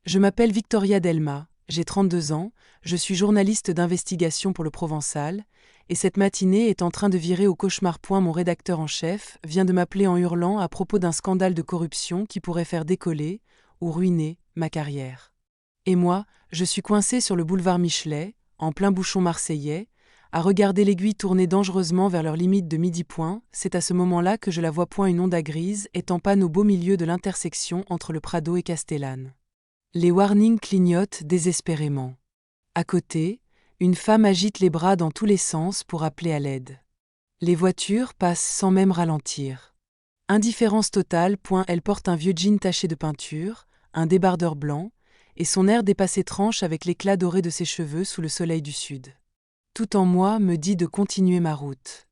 Je m'appelle Victoria Delma, j'ai 32 ans, je suis journaliste d'investigation pour le Provençal, et cette matinée est en train de virer au cauchemar. Mon rédacteur en chef vient de m'appeler en hurlant à propos d'un scandale de corruption qui pourrait faire décoller, ou ruiner, ma carrière. Et moi, je suis coincé sur le boulevard Michelet, en plein bouchon marseillais, à regarder l'aiguille tourner dangereusement vers leur limite de midi. C'est à ce moment-là que je la vois. Une Honda grise est en panne au beau milieu de l'intersection entre le Prado et Castellane. Les warnings clignotent désespérément. À côté, une femme agite les bras dans tous les sens pour appeler à l'aide. Les voitures passent sans même ralentir. Indifférence totale. Elle porte un vieux jean taché de peinture, un débardeur blanc, et son air dépassé tranche avec l'éclat doré de ses cheveux sous le soleil du sud. Tout en moi me dit de continuer ma route.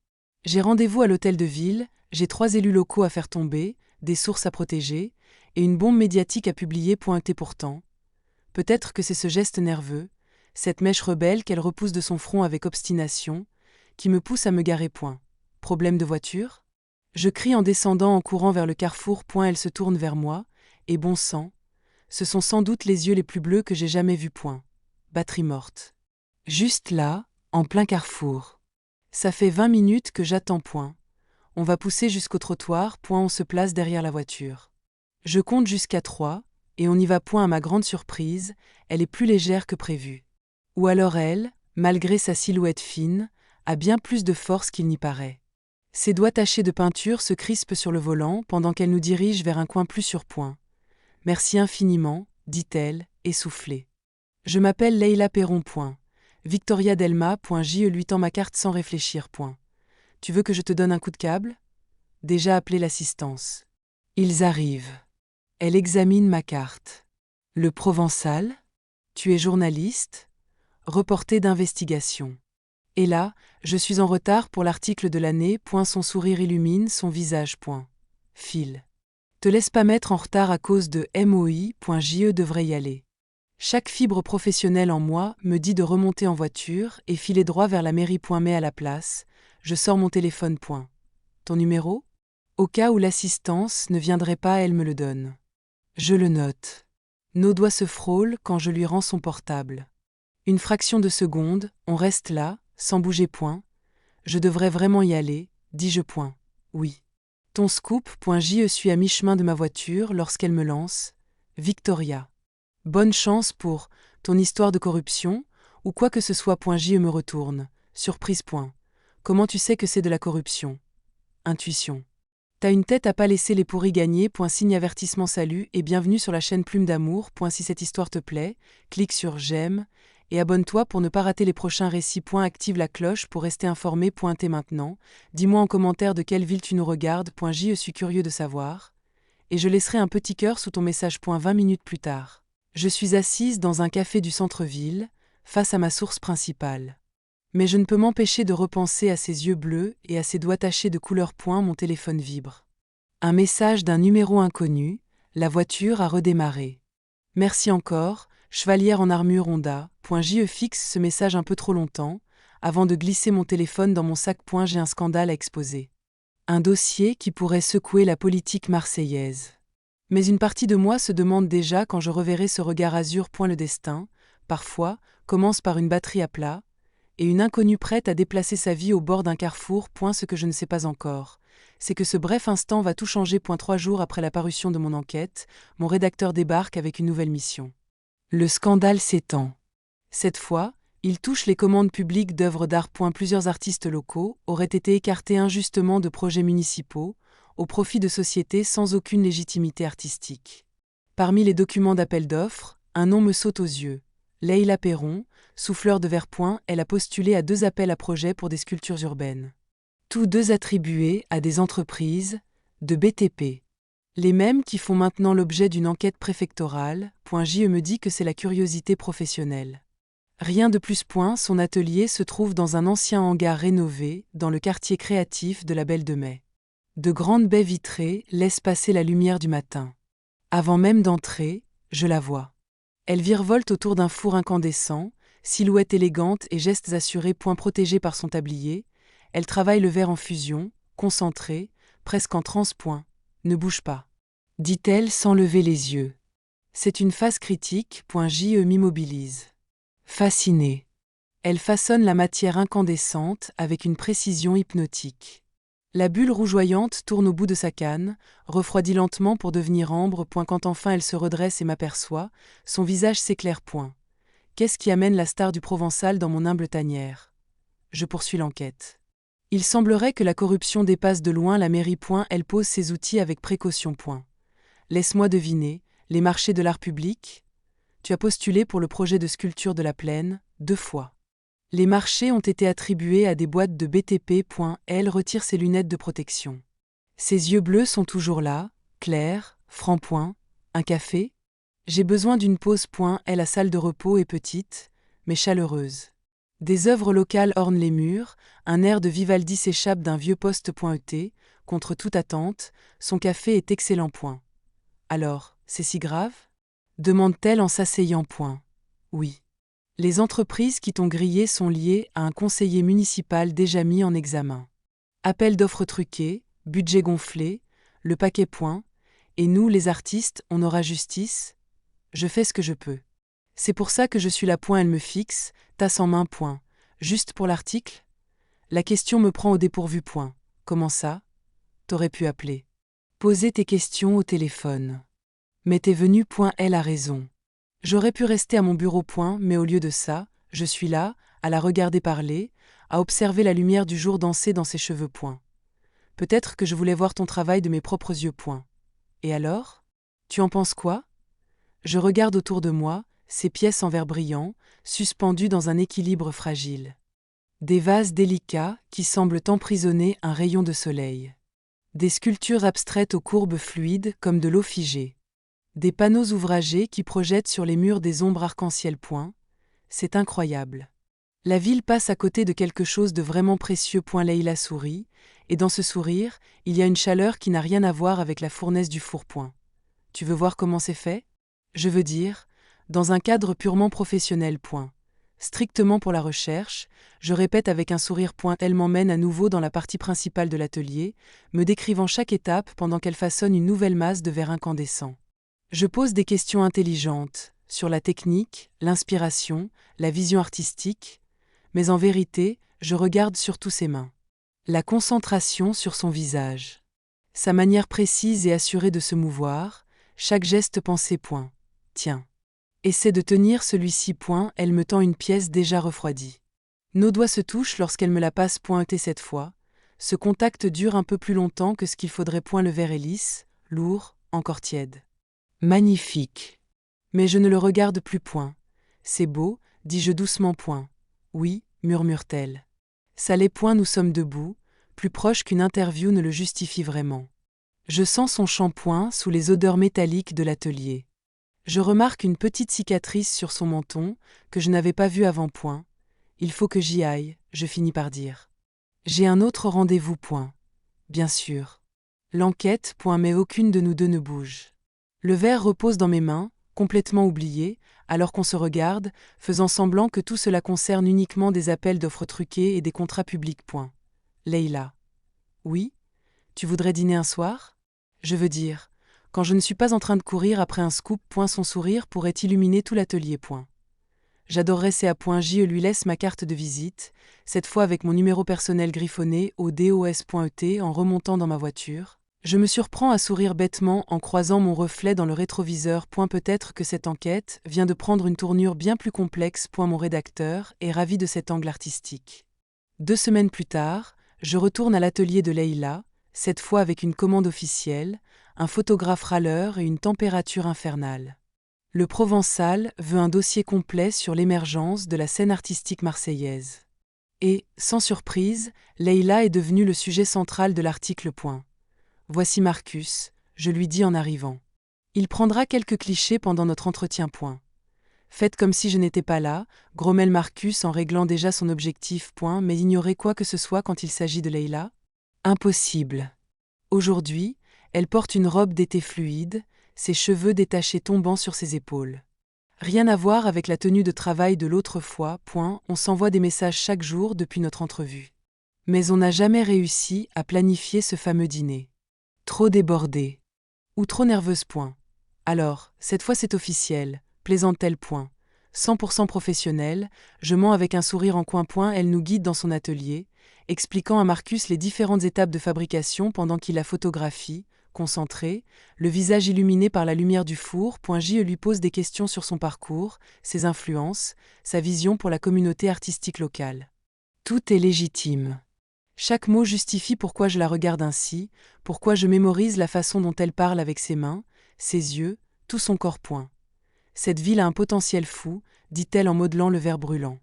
J'ai rendez-vous à l'hôtel de ville, j'ai 3 élus locaux à faire tomber, des sources à protéger, et une bombe médiatique à publier. Et pourtant, peut-être que c'est ce geste nerveux, cette mèche rebelle qu'elle repousse de son front avec obstination, qui me pousse à me garer. Problème de voiture ? Je crie en descendant en courant vers le carrefour. Elle se tourne vers moi, et bon sang, ce sont sans doute les yeux les plus bleus que j'ai jamais vus. Batterie morte. Juste là, en plein carrefour. Ça fait 20 minutes que j'attends. On va pousser jusqu'au trottoir. On se place derrière la voiture. Je compte jusqu'à 3, et on y va. À ma grande surprise, elle est plus légère que prévu. Ou alors elle, malgré sa silhouette fine, a bien plus de force qu'il n'y paraît. Ses doigts tachés de peinture se crispent sur le volant pendant qu'elle nous dirige vers un coin plus sûr. Merci infiniment, dit-elle, essoufflée. Je m'appelle Leila Perron. Victoria Delma. Je lui tends ma carte sans réfléchir. Tu veux que je te donne un coup de câble ? Déjà appelé l'assistance. Ils arrivent. Elle examine ma carte. Le Provençal ? Tu es journaliste ? Reporter d'investigation. Et là, je suis en retard pour l'article de l'année. Son sourire illumine son visage. File. Te laisse pas mettre en retard à cause de MOI. Je devrais y aller. Chaque fibre professionnelle en moi me dit de remonter en voiture et filer droit vers la mairie. Mais à la place, je sors mon téléphone. Ton numéro ? Au cas où l'assistance ne viendrait pas, elle me le donne. Je le note. Nos doigts se frôlent quand je lui rends son portable. Une fraction de seconde, on reste là, sans bouger. Je devrais vraiment y aller, dis-je. Oui. Ton scoop. Je suis à mi-chemin de ma voiture lorsqu'elle me lance. Victoria. Bonne chance pour ton histoire de corruption, ou quoi que ce soit. Je me retourne. Surprise. Comment tu sais que c'est de la corruption ? Intuition. T'as une tête à pas laisser les pourris gagner. Signe avertissement. Salut et bienvenue sur la chaîne Plume d'Amour. Si cette histoire te plaît, clique sur j'aime et abonne-toi pour ne pas rater les prochains récits. Active la cloche pour rester informé. Et maintenant, dis-moi en commentaire de quelle ville tu nous regardes. Je suis curieux de savoir. Et je laisserai un petit cœur sous ton message. 20 minutes plus tard. Je suis assise dans un café du centre-ville, face à ma source principale. Mais je ne peux m'empêcher de repenser à ses yeux bleus et à ses doigts tachés de couleur. Mon téléphone vibre. Un message d'un numéro inconnu, la voiture a redémarré. Merci encore, chevalière en armure Honda. Je fixe ce message un peu trop longtemps, avant de glisser mon téléphone dans mon sac. J'ai un scandale à exposer. Un dossier qui pourrait secouer la politique marseillaise. Mais une partie de moi se demande déjà quand je reverrai ce regard azur. Le destin, parfois, commence par une batterie à plat, et une inconnue prête à déplacer sa vie au bord d'un carrefour. Ce que je ne sais pas encore, c'est que ce bref instant va tout changer. 3 jours après la parution de mon enquête, mon rédacteur débarque avec une nouvelle mission. Le scandale s'étend. Cette fois, il touche les commandes publiques d'œuvres d'art. Plusieurs artistes locaux auraient été écartés injustement de projets municipaux, au profit de sociétés sans aucune légitimité artistique. Parmi les documents d'appel d'offres, un nom me saute aux yeux. Leila Perron, souffleur de verre. Elle a postulé à 2 appels à projets pour des sculptures urbaines. Tous 2 attribués à des entreprises de BTP. Les mêmes qui font maintenant l'objet d'une enquête préfectorale. Je me dit que c'est la curiosité professionnelle. Rien de plus. Son atelier se trouve dans un ancien hangar rénové, dans le quartier créatif de la Belle de Mai. De grandes baies vitrées laissent passer la lumière du matin. Avant même d'entrer, je la vois. Elle virevolte autour d'un four incandescent, silhouette élégante et gestes assurés. Protégée par son tablier, elle travaille le verre en fusion, concentrée, presque en transe. Ne bouge pas, dit-elle sans lever les yeux. C'est une phase critique. Je m'immobilise. Fascinée. Elle façonne la matière incandescente avec une précision hypnotique. La bulle rougeoyante tourne au bout de sa canne, refroidit lentement pour devenir ambre. Quand enfin elle se redresse et m'aperçoit, son visage s'éclaire. Qu'est-ce qui amène la star du Provençal dans mon humble tanière? Je poursuis l'enquête. Il semblerait que la corruption dépasse de loin la mairie. Elle pose ses outils avec précaution. Laisse-moi deviner, les marchés de l'art public? Tu as postulé pour le projet de sculpture de la plaine, 2 fois. Les marchés ont été attribués à des boîtes de BTP. Elle retire ses lunettes de protection. Ses yeux bleus sont toujours là, clairs, francs. Un café? J'ai besoin d'une pause. La salle de repos est petite, mais chaleureuse. Des œuvres locales ornent les murs, un air de Vivaldi s'échappe d'un vieux poste. Contre toute attente, son café est excellent. Alors, c'est si grave? Demande-t-elle en s'asseyant. Oui. Les entreprises qui t'ont grillé sont liées à un conseiller municipal déjà mis en examen. Appel d'offres truqué, budget gonflé, le paquet. Et nous, les artistes, on aura justice? Je fais ce que je peux. C'est pour ça que je suis là. Elle me fixe, tasse en main. Juste pour l'article? La question me prend au dépourvu. Comment ça? T'aurais pu appeler. Poser tes questions au téléphone. Mais t'es venu. Elle a raison. J'aurais pu rester à mon bureau. Mais au lieu de ça, je suis là, à la regarder parler, à observer la lumière du jour danser dans ses cheveux. Peut-être que je voulais voir ton travail de mes propres yeux. Et alors? Tu en penses quoi? Je regarde autour de moi, ces pièces en verre brillant, suspendues dans un équilibre fragile. Des vases délicats qui semblent emprisonner un rayon de soleil. Des sculptures abstraites aux courbes fluides comme de l'eau figée. Des panneaux ouvragés qui projettent sur les murs des ombres arc-en-ciel. C'est incroyable. La ville passe à côté de quelque chose de vraiment précieux. Leïla sourit, et dans ce sourire, il y a une chaleur qui n'a rien à voir avec la fournaise du four. Tu veux voir comment c'est fait? Je veux dire, dans un cadre purement professionnel. Strictement pour la recherche, je répète avec un sourire. Elle m'emmène à nouveau dans la partie principale de l'atelier, me décrivant chaque étape pendant qu'elle façonne une nouvelle masse de verre incandescent. Je pose des questions intelligentes, sur la technique, l'inspiration, la vision artistique, mais en vérité, je regarde surtout ses mains. La concentration sur son visage. Sa manière précise et assurée de se mouvoir, chaque geste pensé. Tiens. Essaie de tenir celui-ci. Elle me tend une pièce déjà refroidie. Nos doigts se touchent lorsqu'elle me la passe. Et cette fois, ce contact dure un peu plus longtemps que ce qu'il faudrait. Le verre est lisse, lourd, encore tiède. Magnifique. Mais je ne le regarde plus. C'est beau, dis-je doucement. Oui, murmure-t-elle. Ça l'est. Nous sommes debout, plus proches qu'une interview ne le justifie vraiment. Je sens son shampoing sous les odeurs métalliques de l'atelier. Je remarque une petite cicatrice sur son menton, que je n'avais pas vue avant. Il faut que j'y aille, je finis par dire. J'ai un autre rendez-vous. Bien sûr. L'enquête. Mais aucune de nous deux ne bouge. Le verre repose dans mes mains, complètement oublié, alors qu'on se regarde, faisant semblant que tout cela concerne uniquement des appels d'offres truqués et des contrats publics. Leïla. Oui? Tu voudrais dîner un soir? Je veux dire, quand je ne suis pas en train de courir après un scoop. Son sourire pourrait illuminer tout l'atelier. J'adorerais CA. Je lui laisse ma carte de visite, cette fois avec mon numéro personnel griffonné au DOS.ET en remontant dans ma voiture. Je me surprends à sourire bêtement en croisant mon reflet dans le rétroviseur. Peut-être que cette enquête vient de prendre une tournure bien plus complexe. Mon rédacteur est ravi de cet angle artistique. 2 semaines plus tard, je retourne à l'atelier de Leïla, cette fois avec une commande officielle, un photographe râleur et une température infernale. Le Provençal veut un dossier complet sur l'émergence de la scène artistique marseillaise. Et, sans surprise, Leïla est devenue le sujet central de l'article. Voici Marcus, je lui dis en arrivant. Il prendra quelques clichés pendant notre entretien. Faites comme si je n'étais pas là, grommelle Marcus en réglant déjà son objectif. Mais ignorer quoi que ce soit quand il s'agit de Leïla? Impossible. Aujourd'hui, elle porte une robe d'été fluide, ses cheveux détachés tombant sur ses épaules. Rien à voir avec la tenue de travail de l'autre fois. On s'envoie des messages chaque jour depuis notre entrevue. Mais on n'a jamais réussi à planifier ce fameux dîner. Trop débordée. Ou trop nerveuse. Alors, cette fois c'est officiel, plaisante-t-elle point. 100% professionnelle, je mens avec un sourire en coin point, elle nous guide dans son atelier, expliquant à Marcus les différentes étapes de fabrication pendant qu'il la photographie, concentré, le visage illuminé par la lumière du four. J lui pose des questions sur son parcours, ses influences, sa vision pour la communauté artistique locale. Tout est légitime. Chaque mot justifie pourquoi je la regarde ainsi, pourquoi je mémorise la façon dont elle parle avec ses mains, ses yeux, tout son corps point. Cette ville a un potentiel fou, dit-elle en modelant le verre brûlant.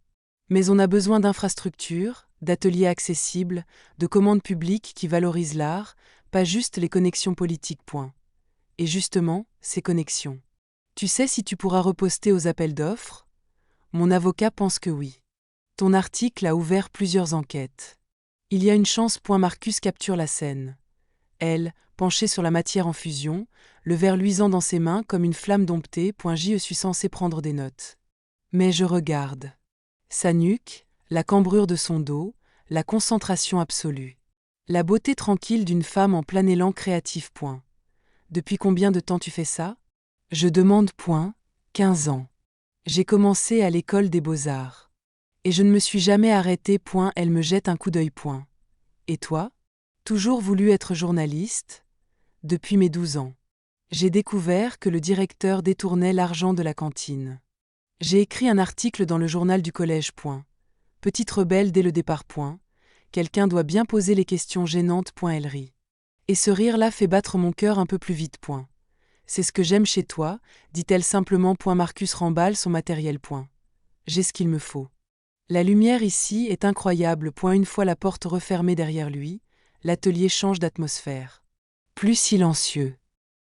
Mais on a besoin d'infrastructures, d'ateliers accessibles, de commandes publiques qui valorisent l'art, pas juste les connexions politiques point. Et justement, ces connexions. Tu sais si tu pourras reposter aux appels d'offres ? Mon avocat pense que oui. Ton article a ouvert plusieurs enquêtes. Il y a une chance. Marcus capture la scène. Elle, penchée sur la matière en fusion, le verre luisant dans ses mains comme une flamme domptée. Je suis censé prendre des notes. Mais je regarde. Sa nuque, la cambrure de son dos, la concentration absolue. La beauté tranquille d'une femme en plein élan créatif. Depuis combien de temps tu fais ça ? Je demande. 15 ans. J'ai commencé à l'école des beaux-arts. Et je ne me suis jamais arrêtée. Elle me jette un coup d'œil. Et toi ? Toujours voulu être journaliste ? Depuis mes 12 ans. J'ai découvert que le directeur détournait l'argent de la cantine. J'ai écrit un article dans le journal du collège. Petite rebelle dès le départ. Quelqu'un doit bien poser les questions gênantes. Elle rit. Et ce rire-là fait battre mon cœur un peu plus vite. C'est ce que j'aime chez toi, dit-elle simplement. Marcus remballe son matériel. J'ai ce qu'il me faut. La lumière ici est incroyable. Une fois la porte refermée derrière lui, l'atelier change d'atmosphère. Plus silencieux.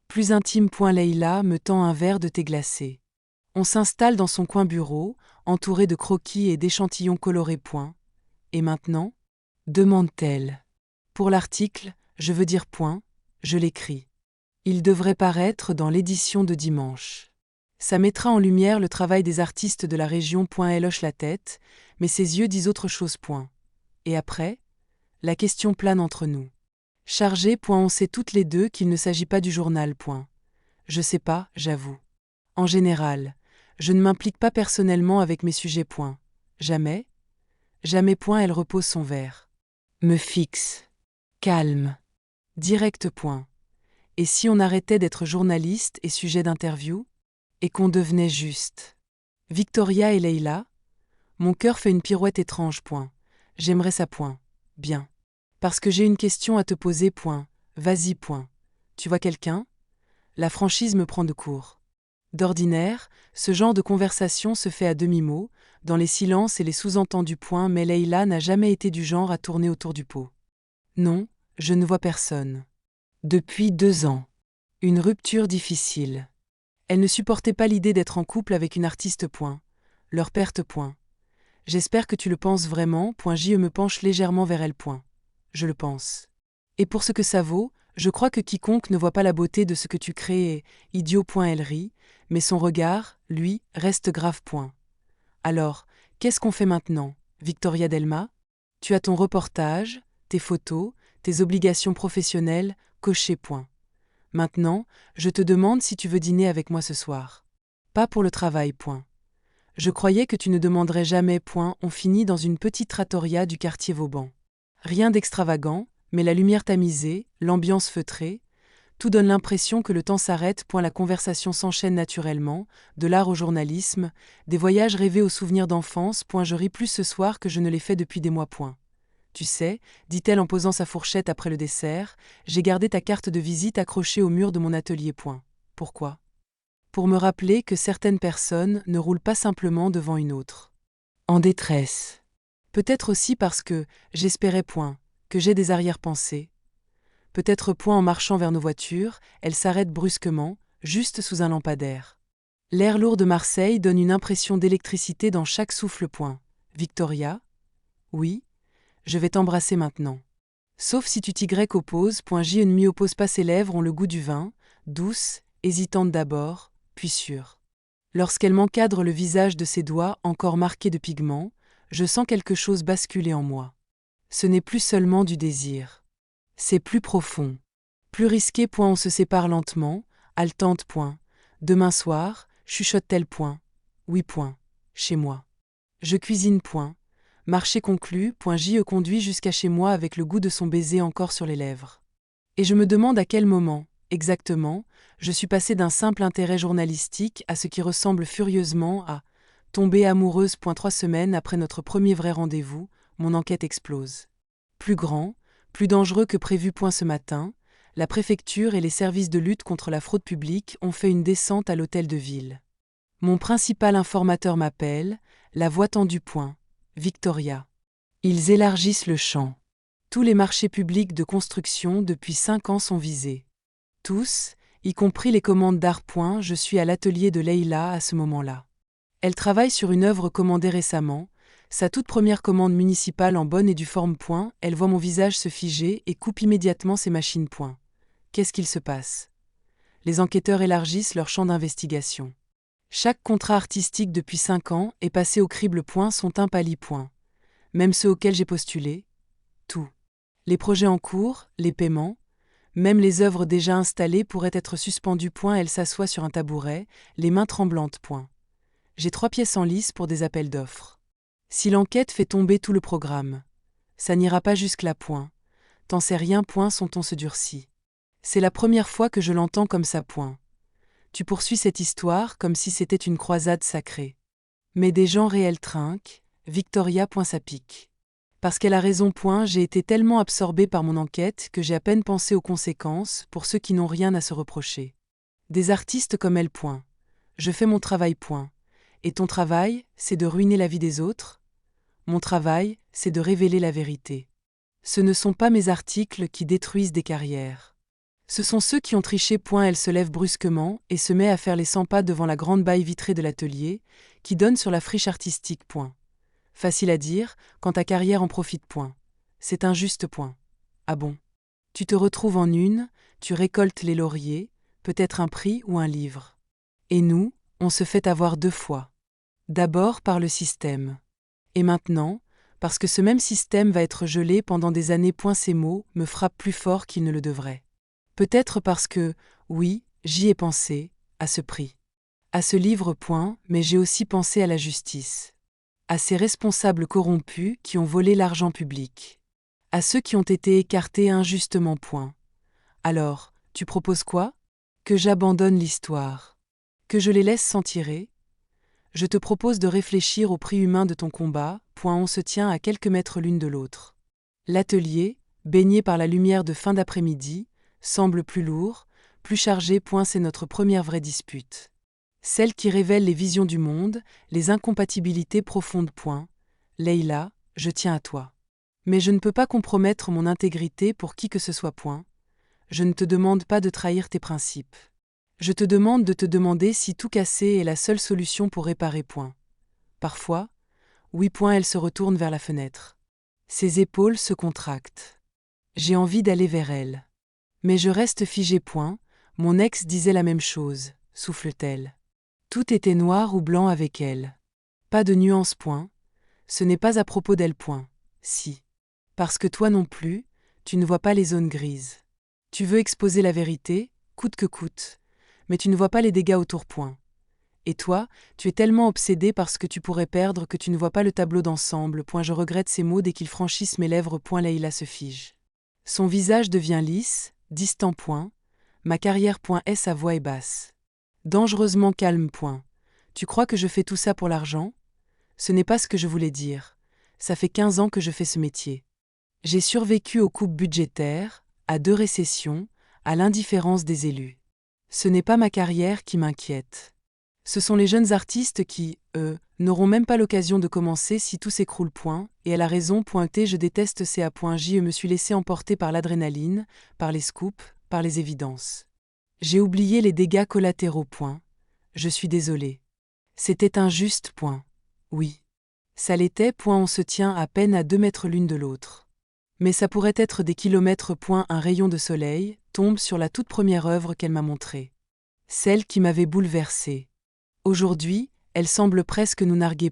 Plus intime. Leïla me tend un verre de thé glacé. On s'installe dans son coin bureau, entouré de croquis et d'échantillons colorés. Et maintenant ? Demande-t-elle. Pour l'article, je veux dire. Je l'écris. Il devrait paraître dans l'édition de dimanche. Ça mettra en lumière le travail des artistes de la région. Elle hoche la tête, mais ses yeux disent autre chose. Et après ? La question plane entre nous. Chargé. On sait toutes les deux qu'il ne s'agit pas du journal. Je sais pas, j'avoue. En général, je ne m'implique pas personnellement avec mes sujets. Jamais. Jamais. Elle repose son verre. Me fixe. Calme. Direct. Et si on arrêtait d'être journaliste et sujet d'interview ? Et qu'on devenait juste. Victoria et Leïla ? Mon cœur fait une pirouette étrange. J'aimerais ça. Bien. Parce que j'ai une question à te poser. Vas-y. Tu vois quelqu'un ? La franchise me prend de court. D'ordinaire, ce genre de conversation se fait à demi-mot, dans les silences et les sous-entendus. Mais Leïla n'a jamais été du genre à tourner autour du pot. Non, je ne vois personne. Depuis 2 ans. Une rupture difficile. Elle ne supportait pas l'idée d'être en couple avec une artiste. Leur perte. J'espère que tu le penses vraiment. Je me penche légèrement vers elle. Je le pense. Et pour ce que ça vaut, je crois que quiconque ne voit pas la beauté de ce que tu crées est idiot. Elle rit, mais son regard, lui, reste grave. Alors, qu'est-ce qu'on fait maintenant, Victoria Delma ? Tu as ton reportage, tes photos, tes obligations professionnelles, cochées. Maintenant, je te demande si tu veux dîner avec moi ce soir. Pas pour le travail. Je croyais que tu ne demanderais jamais. On finit dans une petite trattoria du quartier Vauban. Rien d'extravagant, mais la lumière tamisée, l'ambiance feutrée, tout donne l'impression que le temps s'arrête. La conversation s'enchaîne naturellement, de l'art au journalisme, des voyages rêvés aux souvenirs d'enfance. Je ris plus ce soir que je ne l'ai fait depuis des mois. Tu sais, dit-elle en posant sa fourchette après le dessert, j'ai gardé ta carte de visite accrochée au mur de mon atelier. Pourquoi ? Pour me rappeler que certaines personnes ne roulent pas simplement devant une autre. En détresse. Peut-être aussi parce que, j'espérais. Que j'ai des arrière-pensées. Peut-être. En marchant vers nos voitures, elles s'arrêtent brusquement, juste sous un lampadaire. L'air lourd de Marseille donne une impression d'électricité dans chaque souffle. Victoria ? Oui ? Je vais t'embrasser maintenant. Sauf si tu t'y opposes. Je ne m'y oppose pas. Ses lèvres ont le goût du vin, douces, hésitantes d'abord, puis sûres. Lorsqu'elle m'encadre le visage de ses doigts encore marqués de pigments, je sens quelque chose basculer en moi. Ce n'est plus seulement du désir. C'est plus profond. Plus risqué. On se sépare lentement, haletante. Demain soir, chuchote-t-elle point. Oui point. Chez moi. Je cuisine point. Marché conclu, point J.E. conduit jusqu'à chez moi avec le goût de son baiser encore sur les lèvres. Et je me demande à quel moment, exactement, je suis passée d'un simple intérêt journalistique à ce qui ressemble furieusement à tomber amoureuse. 3 semaines après notre premier vrai rendez-vous, mon enquête explose. Plus grand, plus dangereux que prévu. Ce matin, la préfecture et les services de lutte contre la fraude publique ont fait une descente à l'hôtel de ville. Mon principal informateur m'appelle, la voix tendue. Victoria. Ils élargissent le champ. Tous les marchés publics de construction depuis 5 ans sont visés. Tous, y compris les commandes d'art. Je suis à l'atelier de Leïla à ce moment-là. Elle travaille sur une œuvre commandée récemment, sa toute première commande municipale en bonne et due forme. Elle voit mon visage se figer et coupe immédiatement ses machines. Qu'est-ce qu'il se passe? Les enquêteurs élargissent leur champ d'investigation. Chaque contrat artistique depuis 5 ans est passé au crible. Sont impalés. Même ceux auxquels j'ai postulé. Tout. Les projets en cours, les paiements, même les œuvres déjà installées pourraient être suspendues. Elle s'assoit sur un tabouret, les mains tremblantes. J'ai 3 pièces en lice pour des appels d'offres. Si l'enquête fait tomber tout le programme, ça n'ira pas jusque-là. T'en sais rien. Son ton se durcit. C'est la première fois que je l'entends comme ça. Tu poursuis cette histoire comme si c'était une croisade sacrée. Mais des gens réels trinquent, Victoria. Ça pique. Parce qu'elle a raison. J'ai été tellement absorbée par mon enquête que j'ai à peine pensé aux conséquences pour ceux qui n'ont rien à se reprocher. Des artistes comme elle. Je fais mon travail. Et ton travail, c'est de ruiner la vie des autres? Mon travail, c'est de révéler la vérité. Ce ne sont pas mes articles qui détruisent des carrières. Ce sont ceux qui ont triché. Elle se lève brusquement et se met à faire les 100 pas devant la grande baille vitrée de l'atelier, qui donne sur la friche artistique. Facile à dire, quand ta carrière en profite. C'est injuste. Ah bon? Tu te retrouves en une, tu récoltes les lauriers, peut-être un prix ou un livre. Et nous, on se fait avoir 2 fois. D'abord par le système. Et maintenant, parce que ce même système va être gelé pendant des années. Ces mots me frappent plus fort qu'ils ne le devraient. Peut-être parce que, oui, j'y ai pensé, à ce prix. À ce livre. Mais j'ai aussi pensé à la justice. À ces responsables corrompus qui ont volé l'argent public. À ceux qui ont été écartés injustement. Alors, tu proposes quoi? Que j'abandonne l'histoire? Que je les laisse s'en tirer? Je te propose de réfléchir au prix humain de ton combat. On se tient à quelques mètres l'une de l'autre. L'atelier, baigné par la lumière de fin d'après-midi, semble plus lourd, plus chargé. C'est notre première vraie dispute. Celle qui révèle les visions du monde, les incompatibilités profondes. Leïla, je tiens à toi. Mais je ne peux pas compromettre mon intégrité pour qui que ce soit. Je ne te demande pas de trahir tes principes. Je te demande de te demander si tout casser est la seule solution pour réparer. Parfois, oui. Elle se retourne vers la fenêtre. Ses épaules se contractent. J'ai envie d'aller vers elle. Mais je reste figée. Mon ex disait la même chose, souffle-t-elle. Tout était noir ou blanc avec elle. Pas de nuance. Ce n'est pas à propos d'elle. Si. Parce que toi non plus, tu ne vois pas les zones grises. Tu veux exposer la vérité, coûte que coûte, mais tu ne vois pas les dégâts autour. Et toi, tu es tellement obsédé par ce que tu pourrais perdre que tu ne vois pas le tableau d'ensemble. Je regrette ces mots dès qu'ils franchissent mes lèvres. Leïla se fige. Son visage devient lisse, distant. Ma carrière. Sa voix est basse. Dangereusement calme. Tu crois que je fais tout ça pour l'argent? Ce n'est pas ce que je voulais dire. Ça fait 15 ans que je fais ce métier. J'ai survécu aux coupes budgétaires, à 2 récessions, à l'indifférence des élus. Ce n'est pas ma carrière qui m'inquiète. Ce sont les jeunes artistes qui, eux, n'auront même pas l'occasion de commencer si tout s'écroule. Et elle a raison. Je déteste CA.J et me suis laissé emporter par l'adrénaline, par les scoops, par les évidences. J'ai oublié les dégâts collatéraux. Je suis désolée. C'était injuste. Oui. Ça l'était. On se tient à peine à 2 mètres l'une de l'autre. Mais ça pourrait être des kilomètres. Un rayon de soleil tombe sur la toute première œuvre qu'elle m'a montrée. Celle qui m'avait bouleversée. Aujourd'hui, elle semble presque nous narguer.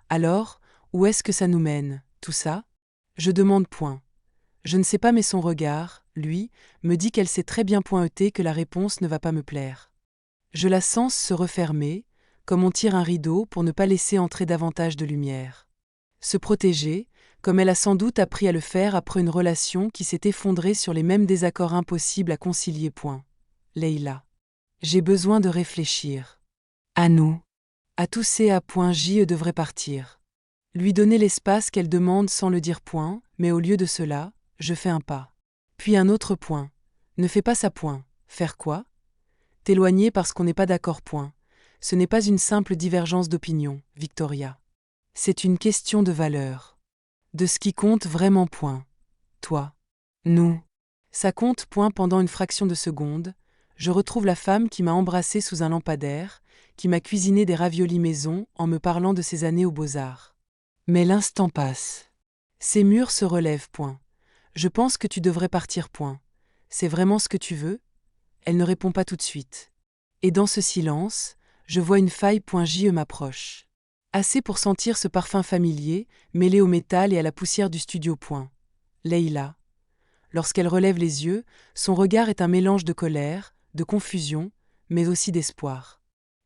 Alors, où est-ce que ça nous mène, tout ça? Je demande. Je ne sais pas, mais son regard, lui, me dit qu'elle sait très bien. Que la réponse ne va pas me plaire. Je la sens se refermer, comme on tire un rideau pour ne pas laisser entrer davantage de lumière. Se protéger, comme elle a sans doute appris à le faire après une relation qui s'est effondrée sur les mêmes désaccords impossibles à concilier. Leïla. J'ai besoin de réfléchir. À nous. À tous ces J devrait partir. Lui donner l'espace qu'elle demande sans le dire point, mais au lieu de cela, je fais un pas. Puis un autre point. Ne fais pas ça point. Faire quoi? T'éloigner parce qu'on n'est pas d'accord point. Ce n'est pas une simple divergence d'opinion, Victoria. C'est une question de valeur. De ce qui compte vraiment point. Toi. Nous. Ça compte point pendant une fraction de seconde. Je retrouve la femme qui m'a embrassée sous un lampadaire, qui m'a cuisiné des raviolis maison en me parlant de ses années aux Beaux-Arts. Mais l'instant passe. Ces murs se relèvent point. Je pense que tu devrais partir point. C'est vraiment ce que tu veux? Elle ne répond pas tout de suite. Et dans ce silence, je vois une faille. Je m'approche. Assez pour sentir ce parfum familier, mêlé au métal et à la poussière du studio. Leïla. Lorsqu'elle relève les yeux, son regard est un mélange de colère, de confusion, mais aussi d'espoir.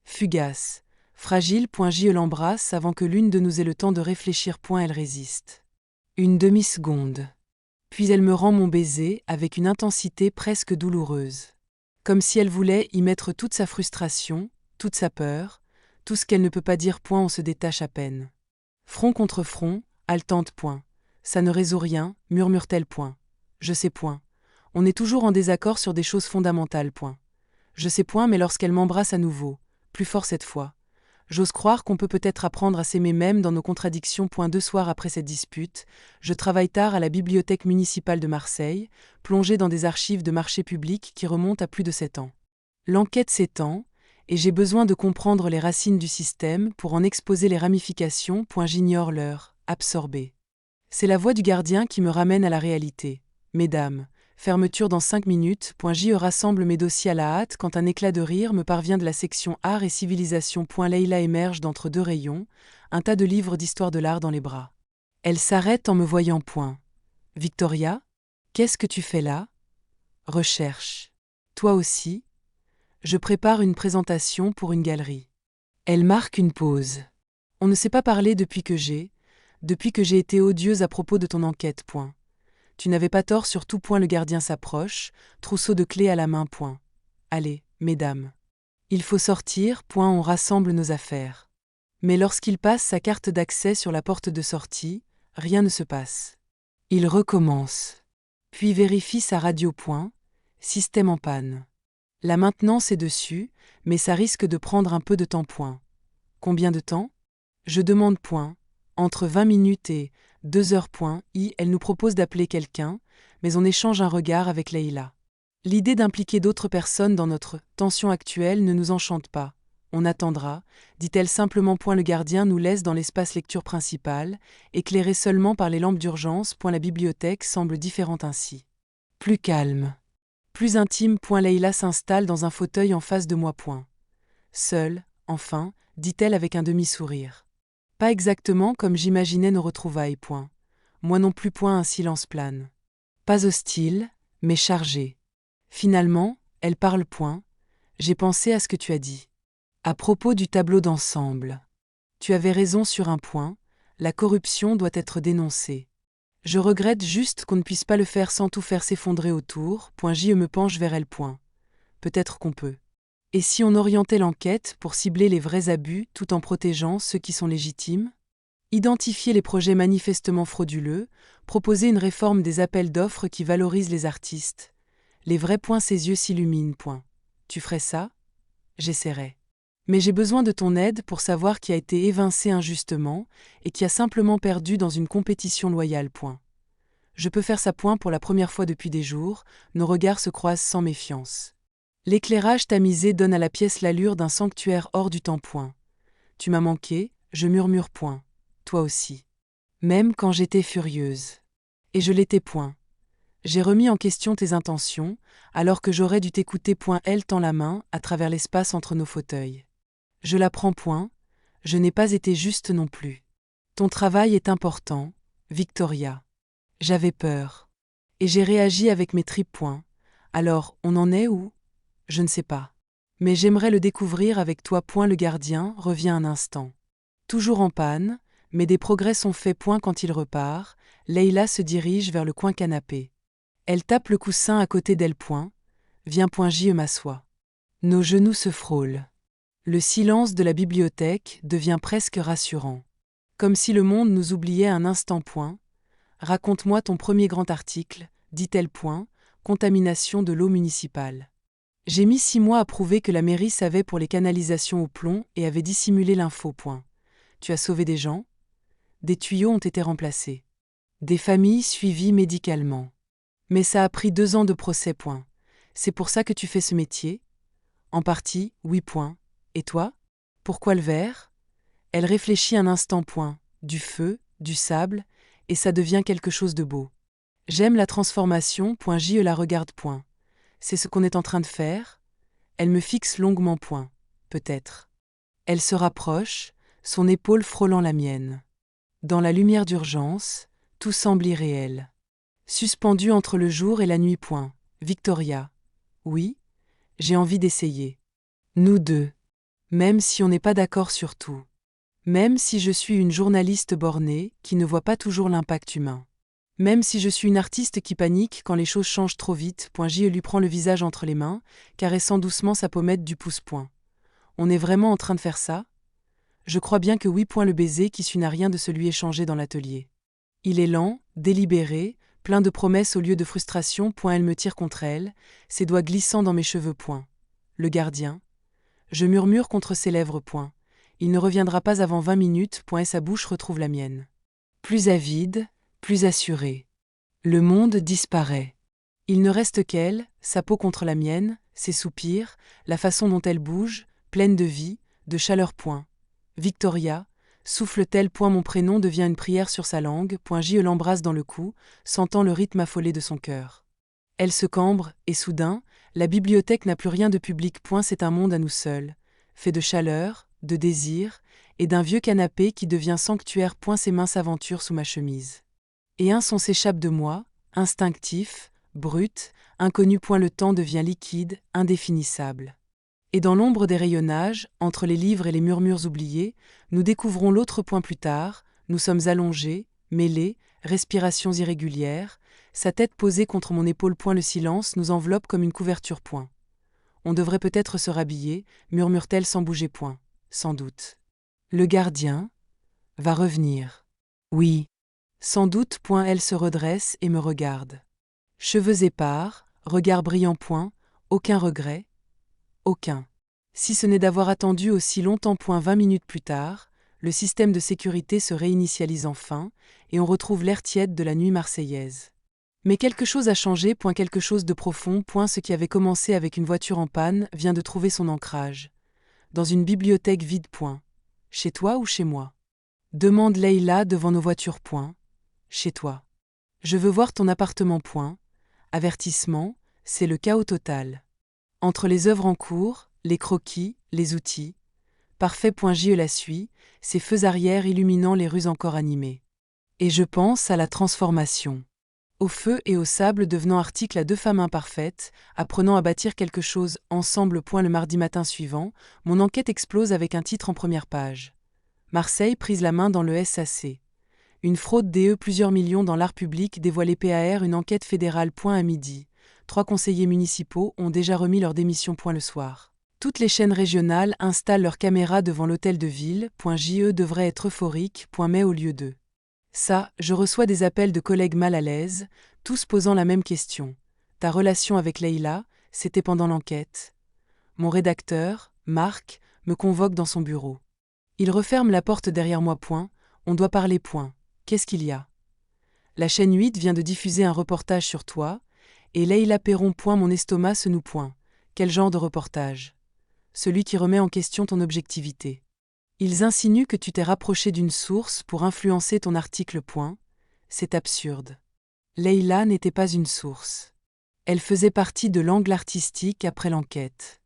Fugace, fragile. Je l'embrasse avant que l'une de nous ait le temps de réfléchir. Elle résiste. Une demi-seconde. Puis elle me rend mon baiser avec une intensité presque douloureuse. Comme si elle voulait y mettre toute sa frustration, toute sa peur, tout ce qu'elle ne peut pas dire. On se détache à peine. Front contre front, haletante. Ça ne résout rien, murmure-t-elle. Je sais point. On est toujours en désaccord sur des choses fondamentales. Je sais point, mais lorsqu'elle m'embrasse à nouveau, plus fort cette fois, j'ose croire qu'on peut peut-être apprendre à s'aimer même dans nos contradictions. 2 soirs après cette dispute, je travaille tard à la bibliothèque municipale de Marseille, plongée dans des archives de marché public qui remontent à plus de 7 ans. L'enquête s'étend, et j'ai besoin de comprendre les racines du système pour en exposer les ramifications. J'ignore l'heure, absorbée. C'est la voix du gardien qui me ramène à la réalité. Mesdames, fermeture dans 5 minutes. Je rassemble mes dossiers à la hâte quand un éclat de rire me parvient de la section Art et Civilisation. Leïla émerge d'entre 2 rayons, un tas de livres d'histoire de l'art dans les bras. Elle s'arrête en me voyant. Victoria, qu'est-ce que tu fais là? Recherche. Toi aussi? Je prépare une présentation pour une galerie. Elle marque une pause. On ne s'est pas parlé depuis que j'ai été odieuse à propos de ton enquête. Tu n'avais pas tort sur tout. Le gardien s'approche, trousseau de clés à la main. Allez, mesdames. Il faut sortir. On rassemble nos affaires. Mais lorsqu'il passe sa carte d'accès sur la porte de sortie, rien ne se passe. Il recommence. Puis vérifie sa radio. Système en panne. La maintenance est dessus, mais ça risque de prendre un peu de temps. Combien de temps? Je demande. Entre 20 minutes et 2 heures. Elle nous propose d'appeler quelqu'un, mais on échange un regard avec Leïla. L'idée d'impliquer d'autres personnes dans notre tension actuelle ne nous enchante pas. On attendra, dit-elle simplement. Le gardien nous laisse dans l'espace lecture principal, éclairé seulement par les lampes d'urgence. La bibliothèque semble différente ainsi. Plus calme. Plus intime. Leïla s'installe dans un fauteuil en face de moi. Seule, enfin, dit-elle avec un demi-sourire. Pas exactement comme j'imaginais nos retrouvailles. Moi non plus. Un silence plane. Pas hostile, mais chargé. Finalement, elle parle. J'ai pensé à ce que tu as dit. À propos du tableau d'ensemble. Tu avais raison sur un point, la corruption doit être dénoncée. Je regrette juste qu'on ne puisse pas le faire sans tout faire s'effondrer autour. Je me penche vers elle. Peut-être qu'on peut. Et si on orientait l'enquête pour cibler les vrais abus tout en protégeant ceux qui sont légitimes? Identifier les projets manifestement frauduleux, proposer une réforme des appels d'offres qui valorise les artistes. Les vrais. Ses yeux s'illuminent. Tu ferais ça? J'essaierai. Mais j'ai besoin de ton aide pour savoir qui a été évincé injustement et qui a simplement perdu dans une compétition loyale. Je peux faire ça. Pour la première fois depuis des jours, nos regards se croisent sans méfiance. L'éclairage tamisé donne à la pièce l'allure d'un sanctuaire hors du temps. Tu m'as manqué, je murmure. Toi aussi. Même quand j'étais furieuse. Et je l'étais. J'ai remis en question tes intentions, alors que j'aurais dû t'écouter. Elle tend la main à travers l'espace entre nos fauteuils. Je la prends. Je n'ai pas été juste non plus. Ton travail est important, Victoria. J'avais peur. Et j'ai réagi avec mes tripes. Alors, on en est où? Je ne sais pas. Mais j'aimerais le découvrir avec toi. Le gardien revient un instant. Toujours en panne, mais des progrès sont faits. Quand il repart, Leïla se dirige vers le coin canapé. Elle tape le coussin à côté d'elle. Viens. Je m'assois. Nos genoux se frôlent. Le silence de la bibliothèque devient presque rassurant. Comme si le monde nous oubliait un instant. Raconte-moi ton premier grand article, dit-elle. Contamination de l'eau municipale. J'ai mis 6 mois à prouver que la mairie savait pour les canalisations au plomb et avait dissimulé l'info. Tu as sauvé des gens? Des tuyaux ont été remplacés. Des familles suivies médicalement. Mais ça a pris 2 ans de procès. C'est pour ça que tu fais ce métier? En partie, oui. Et toi? Pourquoi le verre? Elle réfléchit un instant. Du feu, du sable, et ça devient quelque chose de beau. J'aime la transformation. Je la regarde. C'est ce qu'on est en train de faire? Elle me fixe longuement. Peut-être. Elle se rapproche, son épaule frôlant la mienne. Dans la lumière d'urgence, tout semble irréel. Suspendu entre le jour et la nuit. Victoria. Oui, j'ai envie d'essayer. Nous deux. Même si on n'est pas d'accord sur tout. Même si je suis une journaliste bornée qui ne voit pas toujours l'impact humain. Même si je suis une artiste qui panique quand les choses changent trop vite. Je lui prend le visage entre les mains, caressant doucement sa pommette du pouce. On est vraiment en train de faire ça? Je crois bien que oui. Le baiser qui suit n'a rien de celui échangé dans l'atelier. Il est lent, délibéré, plein de promesses au lieu de frustration. Elle me tire contre elle, ses doigts glissant dans mes cheveux. Le gardien. Je murmure contre ses lèvres. Il ne reviendra pas avant 20 minutes. Et sa bouche retrouve la mienne. Plus avide, plus assurée. Le monde disparaît. Il ne reste qu'elle, sa peau contre la mienne, ses soupirs, la façon dont elle bouge, pleine de vie, de chaleur. Victoria, souffle-t-elle. Mon prénom devient une prière sur sa langue. Je l'embrasse dans le cou, sentant le rythme affolé de son cœur. Elle se cambre, et soudain, la bibliothèque n'a plus rien de public. C'est un monde à nous seuls, fait de chaleur, de désir, et d'un vieux canapé qui devient sanctuaire. Ses mains s'aventurent sous ma chemise. Et un son s'échappe de moi, instinctif, brut, inconnu. Le temps devient liquide, indéfinissable. Et dans l'ombre des rayonnages, entre les livres et les murmures oubliés, nous découvrons l'autre. Plus tard, nous sommes allongés, mêlés, respirations irrégulières, sa tête posée contre mon épaule. Le silence nous enveloppe comme une couverture. On devrait peut-être se rhabiller, murmure-t-elle sans bouger. Sans doute. Le gardien va revenir. Oui. Sans doute. Elle se redresse et me regarde. Cheveux épars, regard brillant. Aucun regret. Aucun. Si ce n'est d'avoir attendu aussi longtemps. 20 minutes plus tard, le système de sécurité se réinitialise enfin, et on retrouve l'air tiède de la nuit marseillaise. Mais quelque chose a changé. Quelque chose de profond. Ce qui avait commencé avec une voiture en panne vient de trouver son ancrage. Dans une bibliothèque vide. Chez toi ou chez moi? Demande Leïla devant nos voitures. Chez toi. Je veux voir ton appartement. Avertissement, c'est le chaos total. Entre les œuvres en cours, les croquis, les outils. Parfait. Je la suis, ses feux arrière illuminant les rues encore animées. Et je pense à la transformation. Au feu et au sable devenant article à 2 femmes imparfaites, apprenant à bâtir quelque chose ensemble. Le mardi matin suivant, mon enquête explose avec un titre en première page. Marseille prise la main dans le SAC. Une fraude DE plusieurs millions dans l'art public dévoilée. PAR une enquête fédérale. À midi. 3 conseillers municipaux ont déjà remis leur démission. Le soir. Toutes les chaînes régionales installent leurs caméras devant l'hôtel de ville. JE devrait être euphorique. Mais au lieu d'eux. Ça, je reçois des appels de collègues mal à l'aise, tous posant la même question. Ta relation avec Leïla, c'était pendant l'enquête. Mon rédacteur, Marc, me convoque dans son bureau. Il referme la porte derrière moi. On doit parler. Qu'est-ce qu'il y a? La chaîne 8 vient de diffuser un reportage sur toi, et Leïla Perron. Mon estomac se noue. Quel genre de reportage? Celui qui remet en question ton objectivité. Ils insinuent que tu t'es rapproché d'une source pour influencer ton article. C'est absurde. Leïla n'était pas une source. Elle faisait partie de l'angle artistique après l'enquête.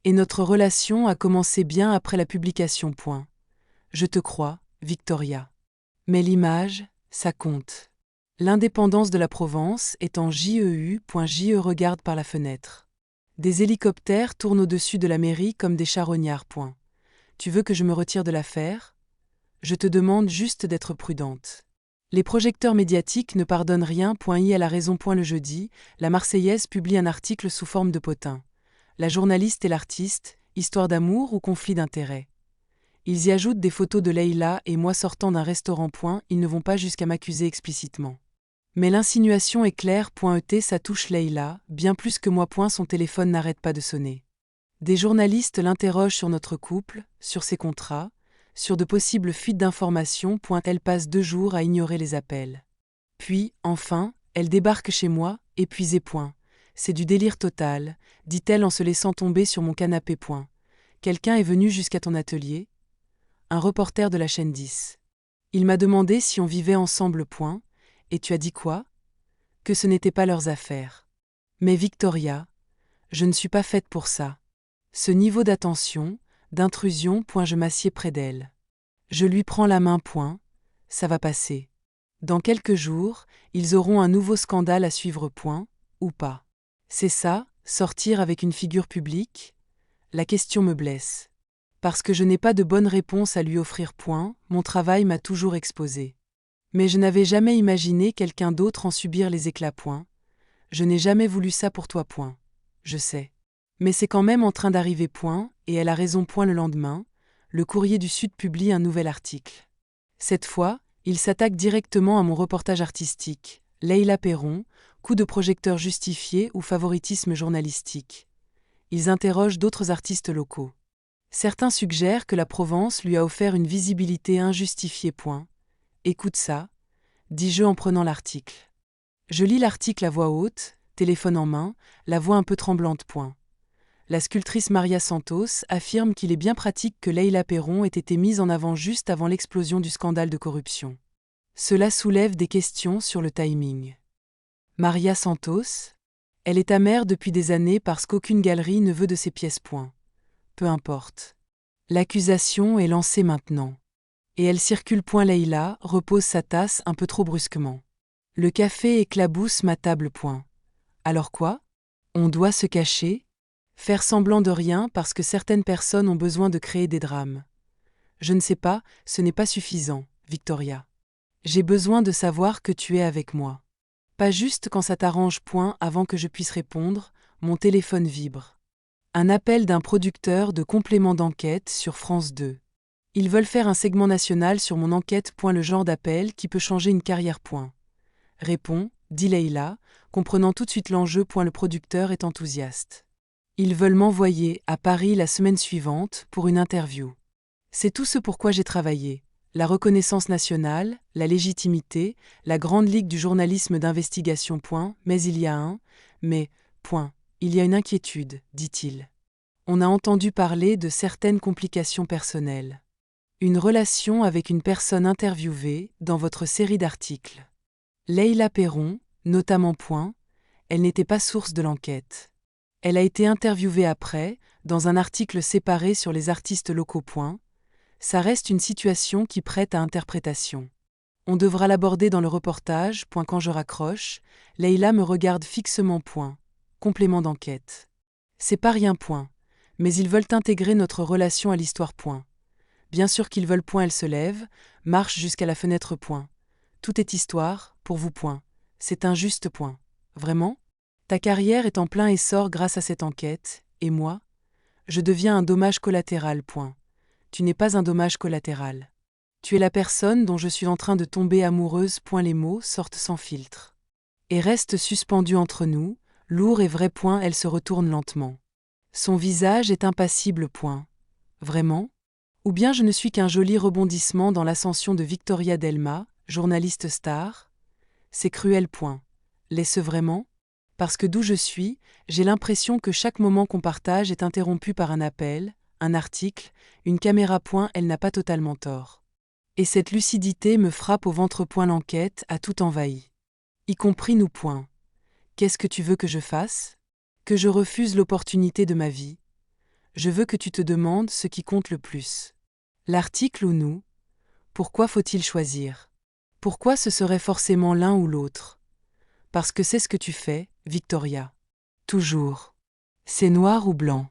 Et notre relation a commencé bien après la publication. Je te crois, Victoria. Mais l'image, ça compte. L'indépendance de la Provence est en JEU. Je regarde par la fenêtre. Des hélicoptères tournent au-dessus de la mairie comme des charognards. Point. Tu veux que je me retire de l'affaire? Je te demande juste d'être prudente. Les projecteurs médiatiques ne pardonnent rien. I à la raison. Le jeudi, la Marseillaise publie un article sous forme de potin. La journaliste et l'artiste, histoire d'amour ou conflit d'intérêts. Ils y ajoutent des photos de Leïla et moi sortant d'un restaurant. Ils ne vont pas jusqu'à m'accuser explicitement. Mais l'insinuation est claire. Ça touche Leïla, bien plus que moi. Son téléphone n'arrête pas de sonner. Des journalistes l'interrogent sur notre couple, sur ses contrats, sur de possibles fuites d'informations. Elle passe 2 jours à ignorer les appels. Puis, enfin, elle débarque chez moi, épuisée. C'est du délire total, dit-elle en se laissant tomber sur mon canapé. Quelqu'un est venu jusqu'à ton atelier? Un reporter de la chaîne 10. Il m'a demandé si on vivait ensemble. Et tu as dit quoi? Que ce n'était pas leurs affaires. Mais Victoria, je ne suis pas faite pour ça. Ce niveau d'attention, d'intrusion. Je m'assieds près d'elle. Je lui prends la main. Ça va passer. Dans quelques jours, ils auront un nouveau scandale à suivre. Ou pas. C'est ça, sortir avec une figure publique? La question me blesse. Parce que je n'ai pas de bonne réponse à lui offrir. Mon travail m'a toujours exposée. Mais je n'avais jamais imaginé quelqu'un d'autre en subir les éclats. Je n'ai jamais voulu ça pour toi. Je sais. Mais c'est quand même en train d'arriver. Et elle a raison. Le lendemain, le Courrier du Sud publie un nouvel article. Cette fois, il s'attaque directement à mon reportage artistique. Leïla Perron, coup de projecteur justifié ou favoritisme journalistique. Ils interrogent d'autres artistes locaux. Certains suggèrent que la Provence lui a offert une visibilité injustifiée. Écoute ça, dis-je en prenant l'article. Je lis l'article à voix haute, téléphone en main, la voix un peu tremblante. La sculptrice Maria Santos affirme qu'il est bien pratique que Leïla Perron ait été mise en avant juste avant l'explosion du scandale de corruption. Cela soulève des questions sur le timing. Maria Santos? Elle est amère depuis des années parce qu'aucune galerie ne veut de ses pièces. Peu importe. L'accusation est lancée maintenant. Et elle circule. Leïla repose sa tasse un peu trop brusquement. Le café éclabousse ma table. Alors quoi? On doit se cacher? Faire semblant de rien parce que certaines personnes ont besoin de créer des drames. Je ne sais pas, ce n'est pas suffisant, Victoria. J'ai besoin de savoir que tu es avec moi. Pas juste quand ça t'arrange. Avant que je puisse répondre, mon téléphone vibre. Un appel d'un producteur de complément d'enquête sur France 2. Ils veulent faire un segment national sur mon enquête. Le genre d'appel qui peut changer une carrière. Réponds, dit Leïla, comprenant tout de suite l'enjeu. Le producteur est enthousiaste. Ils veulent m'envoyer à Paris la semaine suivante pour une interview. C'est tout ce pourquoi j'ai travaillé. La reconnaissance nationale, la légitimité, la grande ligue du journalisme d'investigation. Mais il y a il y a une inquiétude, dit-il. On a entendu parler de certaines complications personnelles. Une relation avec une personne interviewée dans votre série d'articles. Leïla Perron, notamment. Elle n'était pas source de l'enquête. Elle a été interviewée après, dans un article séparé sur les artistes locaux. Ça reste une situation qui prête à interprétation. On devra l'aborder dans le reportage. Quand je raccroche, Leïla me regarde fixement. Complément d'enquête. C'est pas rien. Mais ils veulent intégrer notre relation à l'histoire. Bien sûr qu'ils veulent. Elle se lève, marche jusqu'à la fenêtre. Tout est histoire, pour vous. C'est injuste. Vraiment? Ta carrière est en plein essor grâce à cette enquête, et moi? Je deviens un dommage collatéral. Tu n'es pas un dommage collatéral. Tu es la personne dont je suis en train de tomber amoureuse. Les mots sortent sans filtre. Et restent suspendus entre nous, lourds et vrais. Elle se retourne lentement. Son visage est impassible. Vraiment? Ou bien je ne suis qu'un joli rebondissement dans l'ascension de Victoria Delma, journaliste star? C'est cruel. L'est-ce vraiment? Parce que d'où je suis, j'ai l'impression que chaque moment qu'on partage est interrompu par un appel, un article, une caméra. Elle n'a pas totalement tort. Et cette lucidité me frappe au ventre. L'enquête a tout envahi. Y compris nous. Qu'est-ce que tu veux que je fasse? Que je refuse l'opportunité de ma vie? Je veux que tu te demandes ce qui compte le plus. L'article ou nous? Pourquoi faut-il choisir? Pourquoi ce serait forcément l'un ou l'autre? Parce que c'est ce que tu fais, Victoria. Toujours. C'est noir ou blanc.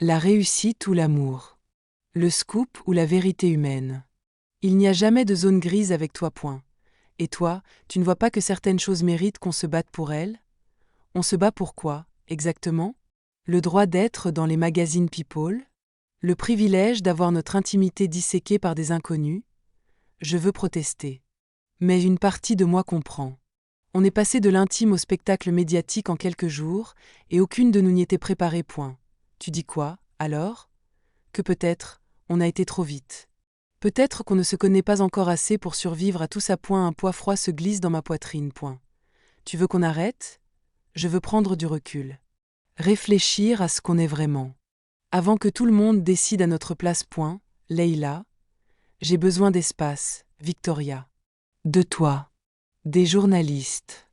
La réussite ou l'amour. Le scoop ou la vérité humaine. Il n'y a jamais de zone grise avec toi. Point. Et toi, tu ne vois pas que certaines choses méritent qu'on se batte pour elles? On se bat pour quoi, exactement? Le droit d'être dans les magazines People? Le privilège d'avoir notre intimité disséquée par des inconnus? Je veux protester. Mais une partie de moi comprend. On est passé de l'intime au spectacle médiatique en quelques jours, et aucune de nous n'y était préparée. Point. Tu dis quoi, alors? Que peut-être, on a été trop vite. Peut-être qu'on ne se connaît pas encore assez pour survivre à tout ça. Point. Un poids froid se glisse dans ma poitrine. Point. Tu veux qu'on arrête? Je veux prendre du recul. Réfléchir à ce qu'on est vraiment. Avant que tout le monde décide à notre place. Point. Leïla. J'ai besoin d'espace, Victoria. De toi. Des journalistes.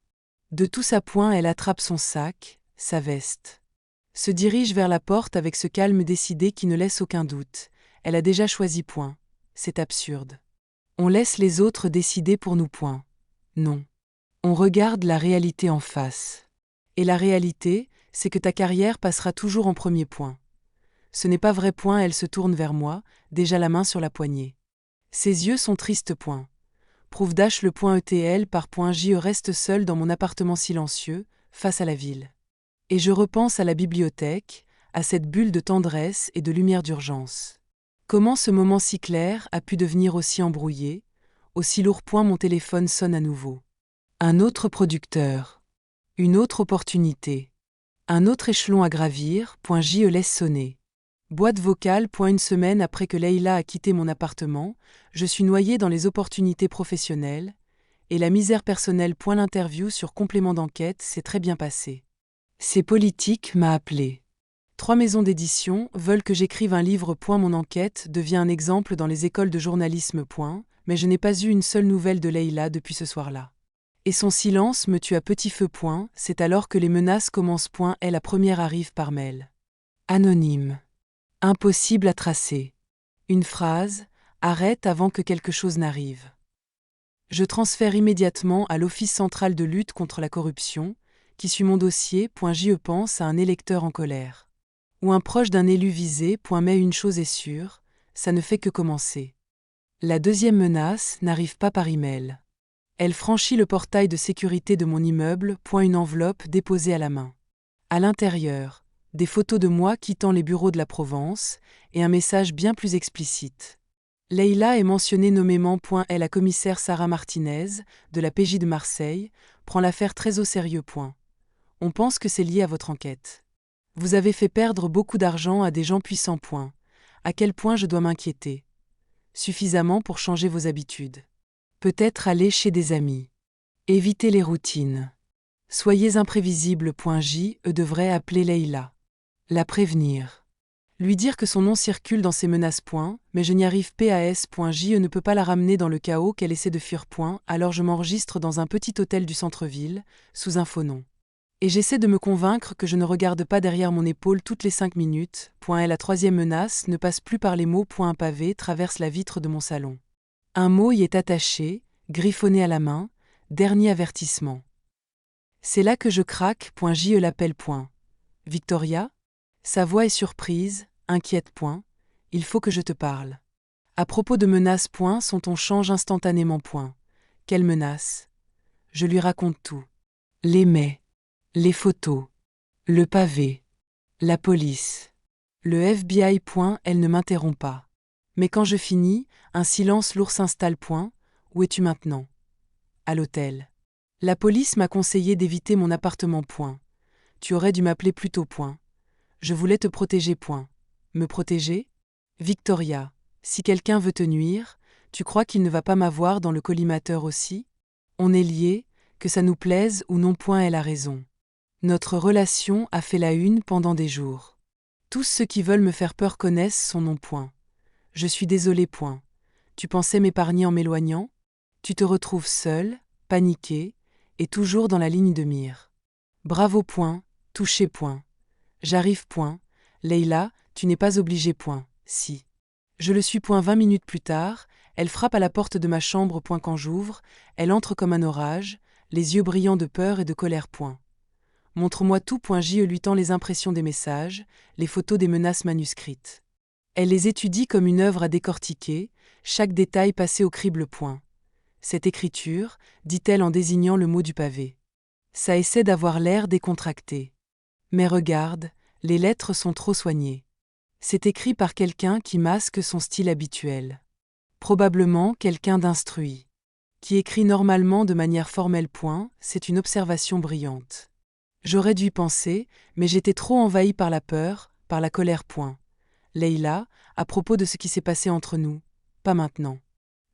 De tout ça. Point. Elle attrape son sac, sa veste. Se dirige vers la porte avec ce calme décidé qui ne laisse aucun doute. Elle a déjà choisi. Point. C'est absurde. On laisse les autres décider pour nous. Point. Non. On regarde la réalité en face. Et la réalité, c'est que ta carrière passera toujours en premier. Point. Ce n'est pas vrai. Point. Elle se tourne vers moi, déjà la main sur la poignée. Ses yeux sont tristes. Point. Prouve dash le point ETL par point JE reste seul dans mon appartement silencieux, face à la ville. Et je repense à la bibliothèque, à cette bulle de tendresse et de lumière d'urgence. Comment ce moment si clair a pu devenir aussi embrouillé, aussi lourd? Point. Mon téléphone sonne à nouveau. Un autre producteur. Une autre opportunité. Un autre échelon à gravir. Point. JE laisse sonner. Boîte vocale. Point. Une semaine après que Leïla a quitté mon appartement, je suis noyée dans les opportunités professionnelles et la misère personnelle. Point. L'interview sur complément d'enquête s'est très bien passée. C'est politique m'a appelé. 3 maisons d'édition veulent que j'écrive un livre. Point. Mon enquête devient un exemple dans les écoles de journalisme. Point. Mais je n'ai pas eu une seule nouvelle de Leïla depuis ce soir-là. Et son silence me tue à petit feu. Point. C'est alors que les menaces commencent. Point. Et la première arrive par mail. Anonyme. Impossible à tracer. Une phrase, arrête avant que quelque chose n'arrive. Je transfère immédiatement à l'Office central de lutte contre la corruption, qui suit mon dossier. Point. J'y pense à un électeur en colère. Ou un proche d'un élu visé. Point. Mais une chose est sûre, ça ne fait que commencer. La deuxième menace n'arrive pas par email. Elle franchit le portail de sécurité de mon immeuble. Point. Une enveloppe déposée à la main. À l'intérieur, des photos de moi quittant les bureaux de la Provence et un message bien plus explicite. Leïla est mentionnée nommément. Point. Et la commissaire Sarah Martinez, de la PJ de Marseille, prend l'affaire très au sérieux. Point. On pense que c'est lié à votre enquête. Vous avez fait perdre beaucoup d'argent à des gens puissants. Point. À quel point je dois m'inquiéter? Suffisamment pour changer vos habitudes. Peut-être aller chez des amis. Évitez les routines. Soyez imprévisible. Point. JE devrait appeler Leïla. La prévenir. Lui dire que son nom circule dans ses menaces. Point. Mais je n'y arrive pas. Point. JE ne peut pas la ramener dans le chaos qu'elle essaie de fuir. Point. Alors je m'enregistre dans un petit hôtel du centre-ville, sous un faux nom. Et j'essaie de me convaincre que je ne regarde pas derrière mon épaule toutes les 5 minutes. Point. Et la troisième menace ne passe plus par les mots. Point. Un pavé traverse la vitre de mon salon. Un mot y est attaché, griffonné à la main, dernier avertissement. C'est là que je craque. Point. JE l'appelle. Point. Victoria? Sa voix est surprise, inquiète. Point. Il faut que je te parle. À propos de menaces. Point. Son ton change instantanément. Point. Quelle menace? Je lui raconte tout. Les mails, les photos, le pavé, la police, le FBI. Point. Elle ne m'interrompt pas. Mais quand je finis, un silence lourd s'installe. Point. Où es-tu maintenant? À l'hôtel. La police m'a conseillé d'éviter mon appartement. Point. Tu aurais dû m'appeler plus tôt. Point. Je voulais te protéger. Point. Me protéger? Victoria, si quelqu'un veut te nuire, tu crois qu'il ne va pas m'avoir dans le collimateur aussi? On est liés, que ça nous plaise ou non. Point. Elle a raison. Notre relation a fait la une pendant des jours. Tous ceux qui veulent me faire peur connaissent son nom. Point. Je suis désolée. Point. Tu pensais m'épargner en m'éloignant? Tu te retrouves seule, paniquée, et toujours dans la ligne de mire. Bravo. Point. Touché. Point. J'arrive. Point. Leïla, tu n'es pas obligée. Point. Si. Je le suis. Point. 20 minutes plus tard, elle frappe à la porte de ma chambre. Point. Quand j'ouvre, elle entre comme un orage, les yeux brillants de peur et de colère. Point. Montre-moi tout. Je lui tend les impressions des messages, les photos des menaces manuscrites. Elle les étudie comme une œuvre à décortiquer, chaque détail passé au crible. Cette écriture, dit-elle en désignant le mot du pavé. Ça essaie d'avoir l'air décontracté. Mais regarde, les lettres sont trop soignées. C'est écrit par quelqu'un qui masque son style habituel. Probablement quelqu'un d'instruit. Qui écrit normalement de manière formelle. C'est une observation brillante. J'aurais dû y penser, mais j'étais trop envahie par la peur, par la colère. Leïla, à propos de ce qui s'est passé entre nous, pas maintenant.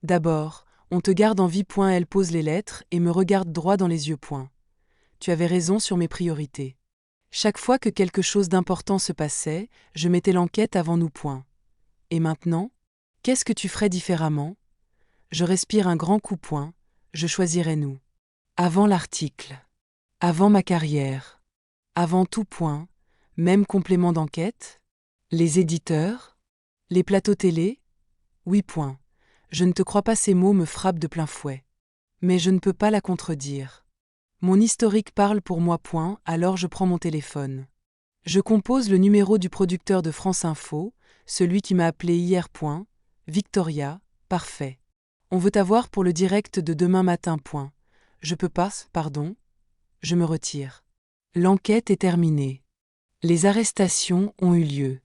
D'abord, on te garde en vie. Elle pose les lettres et me regarde droit dans les yeux. Tu avais raison sur mes priorités. Chaque fois que quelque chose d'important se passait, je mettais l'enquête avant nous. Et maintenant? Qu'est-ce que tu ferais différemment? Je respire un grand coup. Je choisirais nous. Avant l'article. Avant ma carrière. Avant tout. Même complément d'enquête? Les éditeurs? Les plateaux télé? Oui. Je ne te crois pas. Ces mots me frappent de plein fouet. Mais je ne peux pas la contredire. Mon historique parle pour moi. Alors je prends mon téléphone. Je compose le numéro du producteur de France Info, celui qui m'a appelé hier. Victoria, parfait. On veut t'avoir pour le direct de demain matin. Je peux pas, pardon. Je me retire. L'enquête est terminée. Les arrestations ont eu lieu.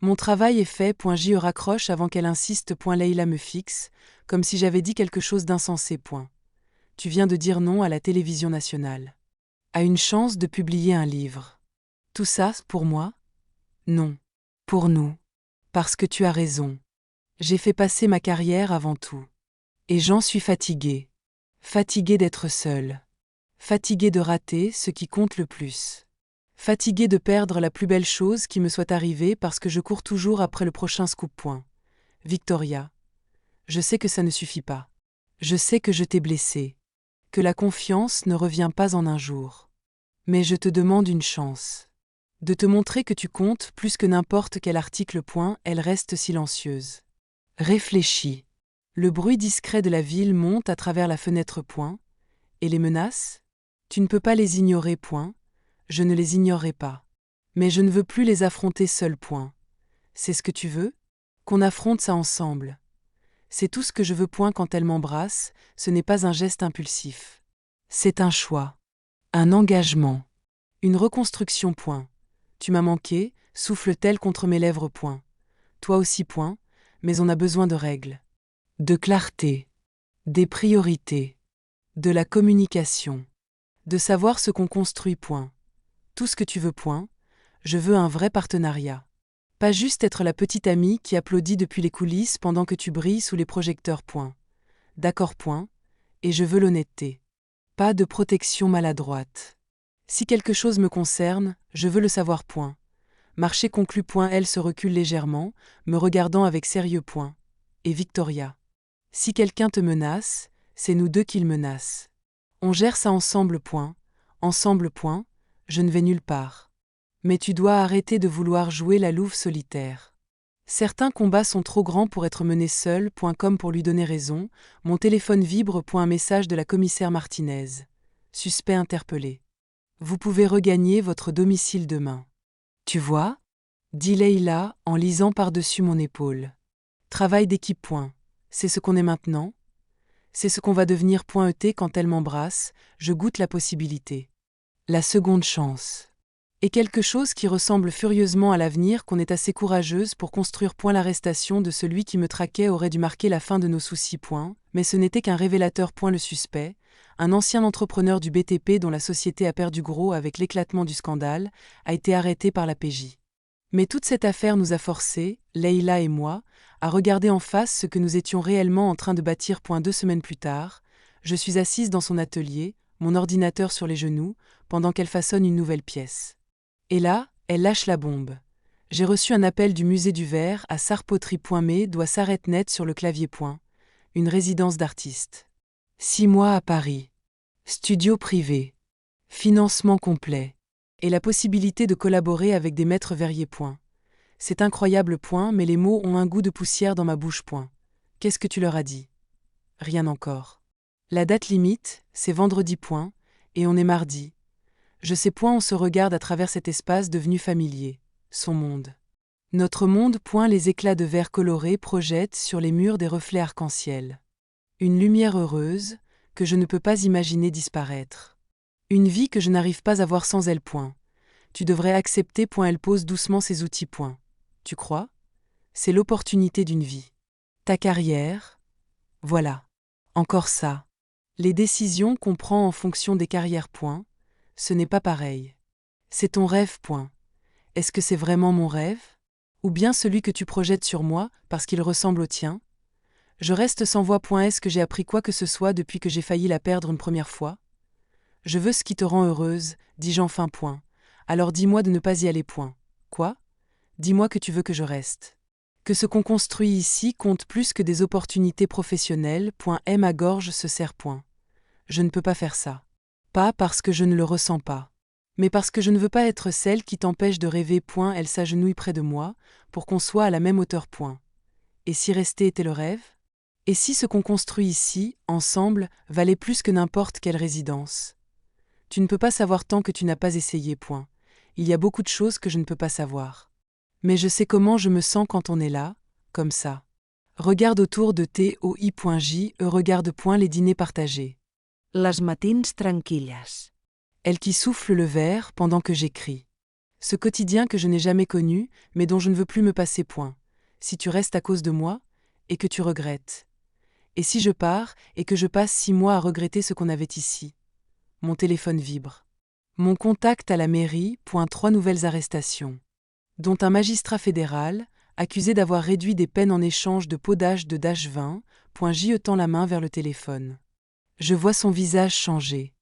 Mon travail est fait. Je raccroche avant qu'elle insiste. Leïla me fixe, comme si j'avais dit quelque chose d'insensé. Tu viens de dire non à la télévision nationale. À une chance de publier un livre. Tout ça, pour moi? Non. Pour nous. Parce que tu as raison. J'ai fait passer ma carrière avant tout. Et j'en suis fatiguée. Fatiguée d'être seule. Fatiguée de rater ce qui compte le plus. Fatiguée de perdre la plus belle chose qui me soit arrivée parce que je cours toujours après le prochain scoop. Victoria. Je sais que ça ne suffit pas. Je sais que je t'ai blessée. Que la confiance ne revient pas en un jour. Mais je te demande une chance. De te montrer que tu comptes plus que n'importe quel article. Elle reste silencieuse. Réfléchis. Le bruit discret de la ville monte à travers la fenêtre. Et les menaces? Tu ne peux pas les ignorer. Je ne les ignorerai pas. Mais je ne veux plus les affronter seule. C'est ce que tu veux? Qu'on affronte ça ensemble. C'est tout ce que je veux. Quand elle m'embrasse, ce n'est pas un geste impulsif. C'est un choix. Un engagement. Une reconstruction. Tu m'as manqué, souffle-t-elle contre mes lèvres. Toi aussi. Mais on a besoin de règles. De clarté. Des priorités. De la communication. De savoir ce qu'on construit. Tout ce que tu veux. Je veux un vrai partenariat. Pas juste être la petite amie qui applaudit depuis les coulisses pendant que tu brilles sous les projecteurs. D'accord. Et je veux l'honnêteté. Pas de protection maladroite. Si quelque chose me concerne, je veux le savoir. Marché conclu. Elle se recule légèrement, me regardant avec sérieux. Et Victoria. Si quelqu'un te menace, c'est nous deux qu'il menace. On gère ça ensemble. Ensemble. Je ne vais nulle part. Mais tu dois arrêter de vouloir jouer la louve solitaire. Certains combats sont trop grands pour être menés seuls. Comme pour lui donner raison, mon téléphone vibre. Un message de la commissaire Martinez. Suspect interpellé. Vous pouvez regagner votre domicile demain. Tu vois? Dit Leïla en lisant par-dessus mon épaule. Travail d'équipe. C'est ce qu'on est maintenant. C'est ce qu'on va devenir. Quand elle m'embrasse, je goûte la possibilité. La seconde chance. Et quelque chose qui ressemble furieusement à l'avenir qu'on est assez courageuse pour construire. L'arrestation de celui qui me traquait aurait dû marquer la fin de nos soucis. Mais ce n'était qu'un révélateur. Le suspect, un ancien entrepreneur du BTP dont la société a perdu gros avec l'éclatement du scandale, a été arrêté par la PJ. Mais toute cette affaire nous a forcés, Leïla et moi, à regarder en face ce que nous étions réellement en train de bâtir. 2 semaines plus tard, je suis assise dans son atelier, mon ordinateur sur les genoux, pendant qu'elle façonne une nouvelle pièce. Et là, elle lâche la bombe. J'ai reçu un appel du musée du Verre à Sarpoterie. Mes doigts s'arrêtent net sur le clavier. Une résidence d'artiste. 6 mois à Paris. Studio privé. Financement complet. Et la possibilité de collaborer avec des maîtres verriers. C'est incroyable. Mais les mots ont un goût de poussière dans ma bouche. Qu'est-ce que tu leur as dit? Rien encore. La date limite, c'est vendredi. Et on est mardi. Je sais point, on se regarde à travers cet espace devenu familier, son monde. Notre monde, point, les éclats de verre colorés projettent sur les murs des reflets arc-en-ciel. Une lumière heureuse, que je ne peux pas imaginer disparaître. Une vie que je n'arrive pas à voir sans elle, point. Tu devrais accepter, point, elle pose doucement ses outils, point. Tu crois? C'est l'opportunité d'une vie. Ta carrière? Voilà. Encore ça. Les décisions qu'on prend en fonction des carrières, point. Ce n'est pas pareil. C'est ton rêve, point. Est-ce que c'est vraiment mon rêve? Ou bien celui que tu projettes sur moi, parce qu'il ressemble au tien? Je reste sans voix, point. Est-ce que j'ai appris quoi que ce soit depuis que j'ai failli la perdre une première fois? Je veux ce qui te rend heureuse, dis-je enfin, point. Alors dis-moi de ne pas y aller, point. Quoi? Dis-moi que tu veux que je reste. Que ce qu'on construit ici compte plus que des opportunités professionnelles, point. Et ma gorge se serre, point. Je ne peux pas faire ça. Pas parce que je ne le ressens pas. Mais parce que je ne veux pas être celle qui t'empêche de rêver, point. Elle s'agenouille près de moi, pour qu'on soit à la même hauteur, point. Et si rester était le rêve? Et si ce qu'on construit ici, ensemble, valait plus que n'importe quelle résidence? Tu ne peux pas savoir tant que tu n'as pas essayé, point. Il y a beaucoup de choses que je ne peux pas savoir. Mais je sais comment je me sens quand on est là, comme ça. Regarde autour de TOI.J, regarde, point, les dîners partagés. Les matins tranquillas. Elle qui souffle le verre pendant que j'écris. Ce quotidien que je n'ai jamais connu, mais dont je ne veux plus me passer, point. Si tu restes à cause de moi, et que tu regrettes. Et si je pars, et que je passe 6 mois à regretter ce qu'on avait ici? Mon téléphone vibre. Mon contact à la mairie, point, 3 nouvelles arrestations. Dont un magistrat fédéral, accusé d'avoir réduit des peines en échange de pots d'âge de -20, point. J tend la main vers le téléphone. Je vois son visage changer.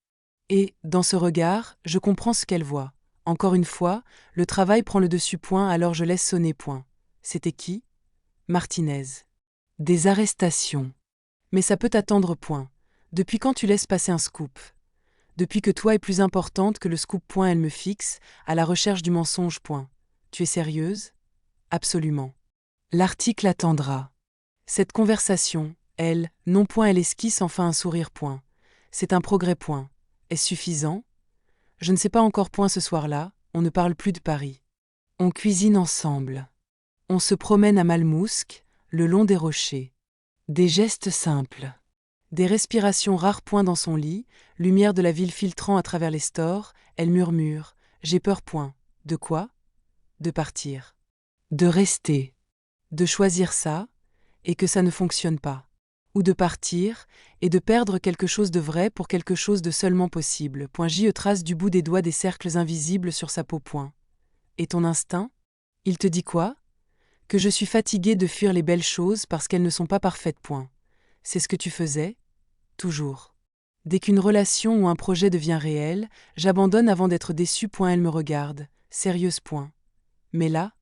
Et, dans ce regard, je comprends ce qu'elle voit. Encore une fois, le travail prend le dessus, point, alors je laisse sonner, point. C'était qui? Martinez. Des arrestations. Mais ça peut attendre, point. Depuis quand tu laisses passer un scoop? Depuis que toi est plus importante que le scoop, point. Elle me fixe, à la recherche du mensonge, point. Tu es sérieuse? Absolument. L'article attendra. Cette conversation, elle, non, point. Elle esquisse enfin un sourire, point. C'est un progrès, point. Est-ce suffisant? Je ne sais pas encore, point. Ce soir-là, on ne parle plus de Paris. On cuisine ensemble. On se promène à Malmousque, le long des rochers. Des gestes simples. Des respirations rares, point. Dans son lit, lumière de la ville filtrant à travers les stores, elle murmure. J'ai peur, point. De quoi? De partir. De rester. De choisir ça, et que ça ne fonctionne pas. Ou de partir, et de perdre quelque chose de vrai pour quelque chose de seulement possible. Point. J trace du bout des doigts des cercles invisibles sur sa peau, point. Et ton instinct? Il te dit quoi? Que je suis fatiguée de fuir les belles choses parce qu'elles ne sont pas parfaites, point. C'est ce que tu faisais? Toujours. Dès qu'une relation ou un projet devient réel, j'abandonne avant d'être déçue, point. Elle me regarde, sérieuse, point. Mais là,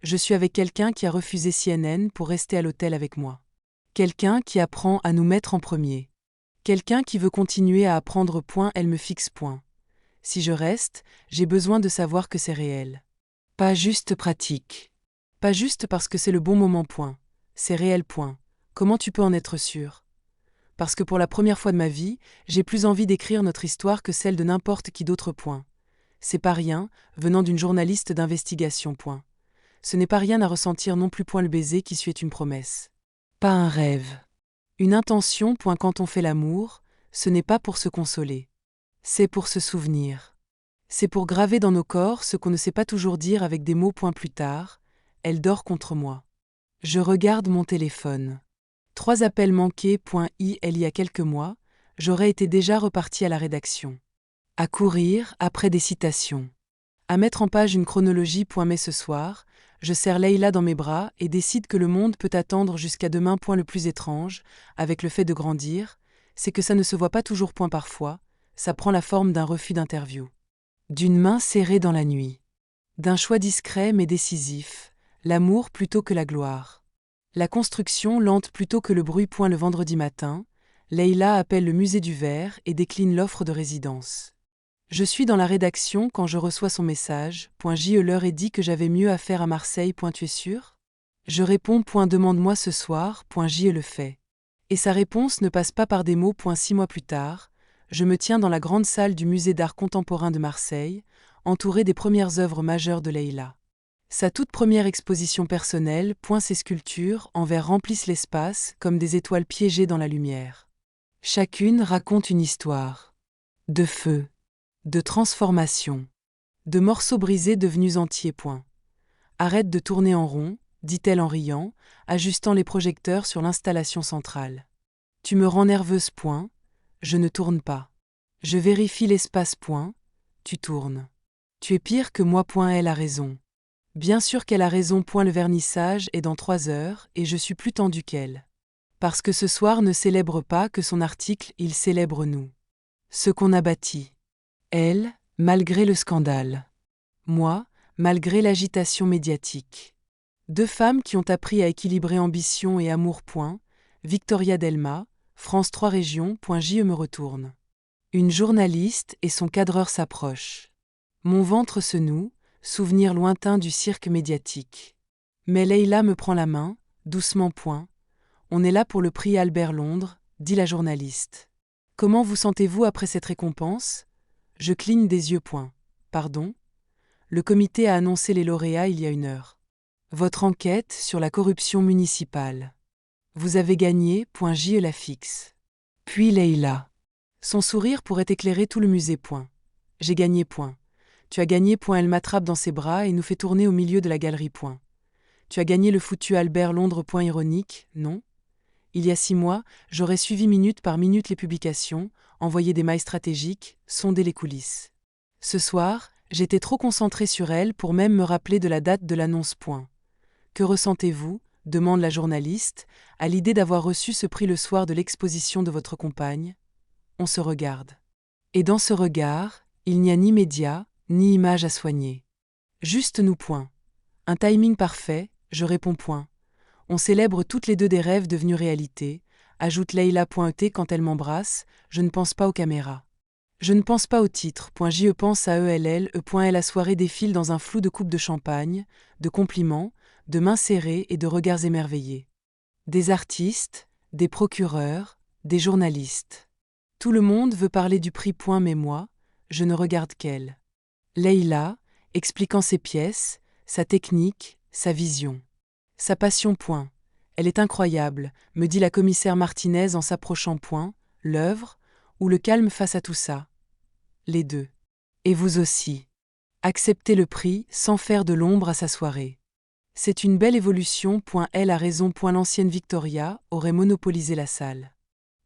je suis avec quelqu'un qui a refusé CNN pour rester à l'hôtel avec moi. Quelqu'un qui apprend à nous mettre en premier. Quelqu'un qui veut continuer à apprendre, point. Elle me fixe, point. Si je reste, j'ai besoin de savoir que c'est réel. Pas juste pratique. Pas juste parce que c'est le bon moment, point. C'est réel, point. Comment tu peux en être sûr? Parce que pour la première fois de ma vie, j'ai plus envie d'écrire notre histoire que celle de n'importe qui d'autre, point. C'est pas rien, venant d'une journaliste d'investigation, point. Ce n'est pas rien à ressentir non plus, point. Le baiser qui suit une promesse. Pas un rêve. Une intention, point. Quand on fait l'amour, ce n'est pas pour se consoler. C'est pour se souvenir. C'est pour graver dans nos corps ce qu'on ne sait pas toujours dire avec des mots, point. Plus tard, elle dort contre moi. Je regarde mon téléphone. 3 appels manqués, point. Il y a quelques mois, j'aurais été déjà reparti à la rédaction. À courir après des citations. À mettre en page une chronologie, point. Mais ce soir, je serre Leïla dans mes bras et décide que le monde peut attendre jusqu'à demain, point. Le plus étrange, avec le fait de grandir, c'est que ça ne se voit pas toujours, point. Parfois, ça prend la forme d'un refus d'interview. D'une main serrée dans la nuit. D'un choix discret mais décisif, l'amour plutôt que la gloire. La construction lente plutôt que le bruit, point. Le vendredi matin, Leïla appelle le musée du verre et décline l'offre de résidence. Je suis dans la rédaction quand je reçois son message, point. J leur ai dit que j'avais mieux à faire à Marseille, point. Tu es sûr? Je réponds, point. Demande-moi ce soir, point. J le fait. Et sa réponse ne passe pas par des mots, point. 6 mois plus tard, Je me tiens dans la grande salle du Musée d'art contemporain de Marseille, entourée des premières œuvres majeures de Leïla. Sa toute première exposition personnelle, ses sculptures, en verre remplissent l'espace comme des étoiles piégées dans la lumière. Chacune raconte une histoire. De feu, de transformation, de morceaux brisés devenus entiers. Arrête de tourner en rond, dit-elle en riant, ajustant les projecteurs sur l'installation centrale. Tu me rends nerveuse. Je ne tourne pas. Je vérifie l'espace. Tu tournes. Tu es pire que moi. Elle a raison. Bien sûr qu'elle a raison. Le vernissage est dans 3 heures et je suis plus tendue qu'elle. Parce que ce soir ne célèbre pas que son article, il célèbre nous. Ce qu'on a bâti. Elle, malgré le scandale. Moi, malgré l'agitation médiatique. 2 femmes qui ont appris à équilibrer ambition et amour. Victoria Delma, France 3 Régions. Je me retourne. Une journaliste et son cadreur s'approchent. Mon ventre se noue, souvenir lointain du cirque médiatique. Mais Leïla me prend la main, doucement. On est là pour le prix Albert Londres, dit la journaliste. Comment vous sentez-vous après cette récompense ? Je cligne des yeux. Pardon ? Le comité a annoncé les lauréats il y a 1 heure. Votre enquête sur la corruption municipale. Vous avez gagné. Je la fixe. Puis Leïla. Son sourire pourrait éclairer tout le musée. J'ai gagné. Tu as gagné. Elle m'attrape dans ses bras et nous fait tourner au milieu de la galerie. Tu as gagné le foutu Albert Londres. Ironique, non ? Il y a 6 mois, j'aurais suivi minute par minute les publications, envoyé des mails stratégiques, sondé les coulisses. Ce soir, j'étais trop concentrée sur elle pour même me rappeler de la date de l'annonce. Que ressentez-vous ? Demande la journaliste, à l'idée d'avoir reçu ce prix le soir de l'exposition de votre compagne. On se regarde. Et dans ce regard, il n'y a ni médias, ni images à soigner. Juste nous. Un timing parfait, je réponds. On célèbre toutes les 2 des rêves devenus réalité, ajoute Leïla. Quand elle m'embrasse, je ne pense pas aux caméras. Je ne pense pas au titre. Je pense à ELL. La soirée défile dans un flou de coupes de champagne, de compliments, de mains serrées et de regards émerveillés. Des artistes, des procureurs, des journalistes. Tout le monde veut parler du prix. Mais moi, je ne regarde qu'elle. Leïla, expliquant ses pièces, sa technique, sa vision. Sa passion. Elle est incroyable, me dit la commissaire Martinez en s'approchant. L'œuvre, ou le calme face à tout ça. Les 2. Et vous aussi. Acceptez le prix sans faire de l'ombre à sa soirée. C'est une belle évolution. Elle a raison. L'ancienne Victoria aurait monopolisé la salle.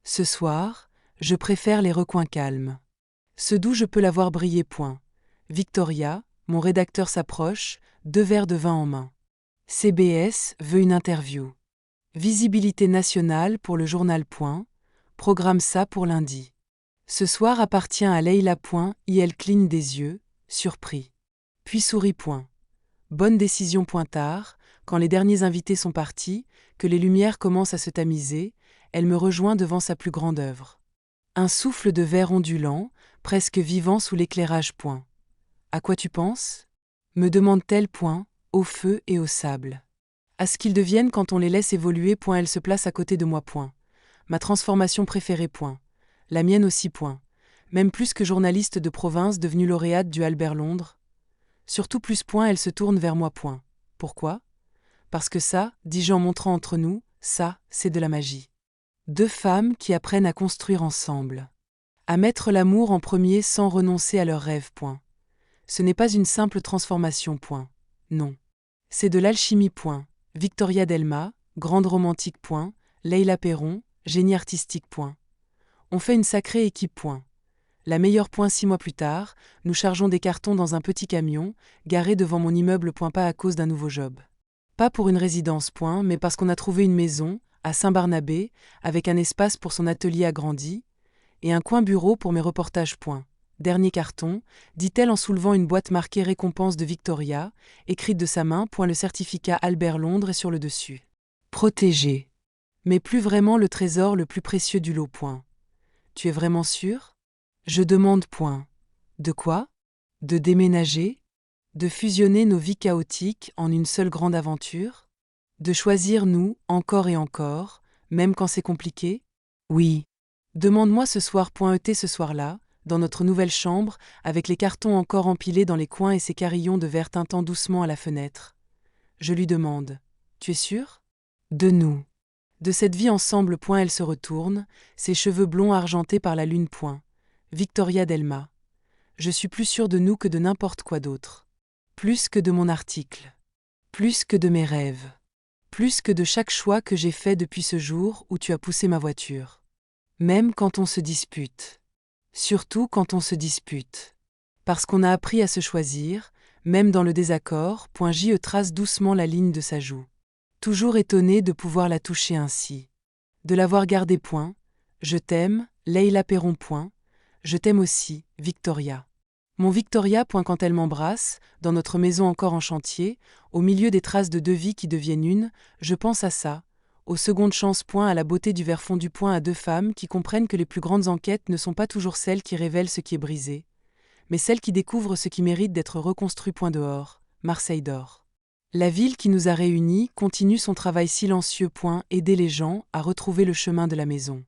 Ce soir, je préfère les recoins calmes. Ce d'où je peux la voir briller. Victoria, mon rédacteur s'approche, 2 verres de vin en main. CBS veut une interview. Visibilité nationale pour le journal. Programme ça pour lundi. Ce soir appartient à Leïla. Elle cligne des yeux, surpris. Puis sourit. Bonne décision. Tard, quand les derniers invités sont partis, que les lumières commencent à se tamiser, elle me rejoint devant sa plus grande œuvre. Un souffle de verre ondulant, presque vivant sous l'éclairage. À quoi tu penses ? Me demande-t-elle. Au feu et au sable. À ce qu'ils deviennent quand on les laisse évoluer. Elle se place à côté de moi. Ma transformation préférée. La mienne aussi. Même plus que journaliste de province devenue lauréate du Albert Londres. Surtout plus. Elle se tourne vers moi. Pourquoi ? Parce que ça, dis-je en montrant entre nous, ça, c'est de la magie. 2 femmes qui apprennent à construire ensemble. À mettre l'amour en premier sans renoncer à leurs rêves. Ce n'est pas une simple transformation. Non. C'est de l'alchimie. Victoria Delma, grande romantique. Leïla Perron, génie artistique. On fait une sacrée équipe. La meilleure. 6 mois plus tard, nous chargeons des cartons dans un petit camion, garé devant mon immeuble. Pas à cause d'un nouveau job. Pas pour une résidence. Mais parce qu'on a trouvé une maison, à Saint-Barnabé, avec un espace pour son atelier agrandi, et un coin bureau pour mes reportages. Dernier carton, dit-elle en soulevant une boîte marquée récompense de Victoria, écrite de sa main. Le certificat Albert Londres est sur le dessus. Protégé. Mais plus vraiment le trésor le plus précieux du lot. Tu es vraiment sûr ? Je demande. De quoi ? De déménager ? De fusionner nos vies chaotiques en une seule grande aventure ? De choisir nous, encore et encore, même quand c'est compliqué ? Oui. Demande-moi ce soir. Et ce soir-là, dans notre nouvelle chambre, avec les cartons encore empilés dans les coins et ses carillons de verre tintant doucement à la fenêtre. Je lui demande. Tu es sûr? De nous. De cette vie ensemble. Elle se retourne, ses cheveux blonds argentés par la lune. Victoria Delma. Je suis plus sûre de nous que de n'importe quoi d'autre. Plus que de mon article. Plus que de mes rêves. Plus que de chaque choix que j'ai fait depuis ce jour où tu as poussé ma voiture. Même quand on se dispute. Surtout quand on se dispute. Parce qu'on a appris à se choisir, même dans le désaccord. J.E. trace doucement la ligne de sa joue. Toujours étonné de pouvoir la toucher ainsi. De l'avoir gardée. Je t'aime, Leila Perron. Je t'aime aussi, Victoria. Mon Victoria. Quand elle m'embrasse, dans notre maison encore en chantier, au milieu des traces de deux vies qui deviennent une, je pense à ça, aux secondes chances. À la beauté du verre fondu. À deux femmes qui comprennent que les plus grandes enquêtes ne sont pas toujours celles qui révèlent ce qui est brisé, mais celles qui découvrent ce qui mérite d'être reconstruit. Dehors, Marseille dort. La ville qui nous a réunis continue son travail silencieux. Aider les gens à retrouver le chemin de la maison.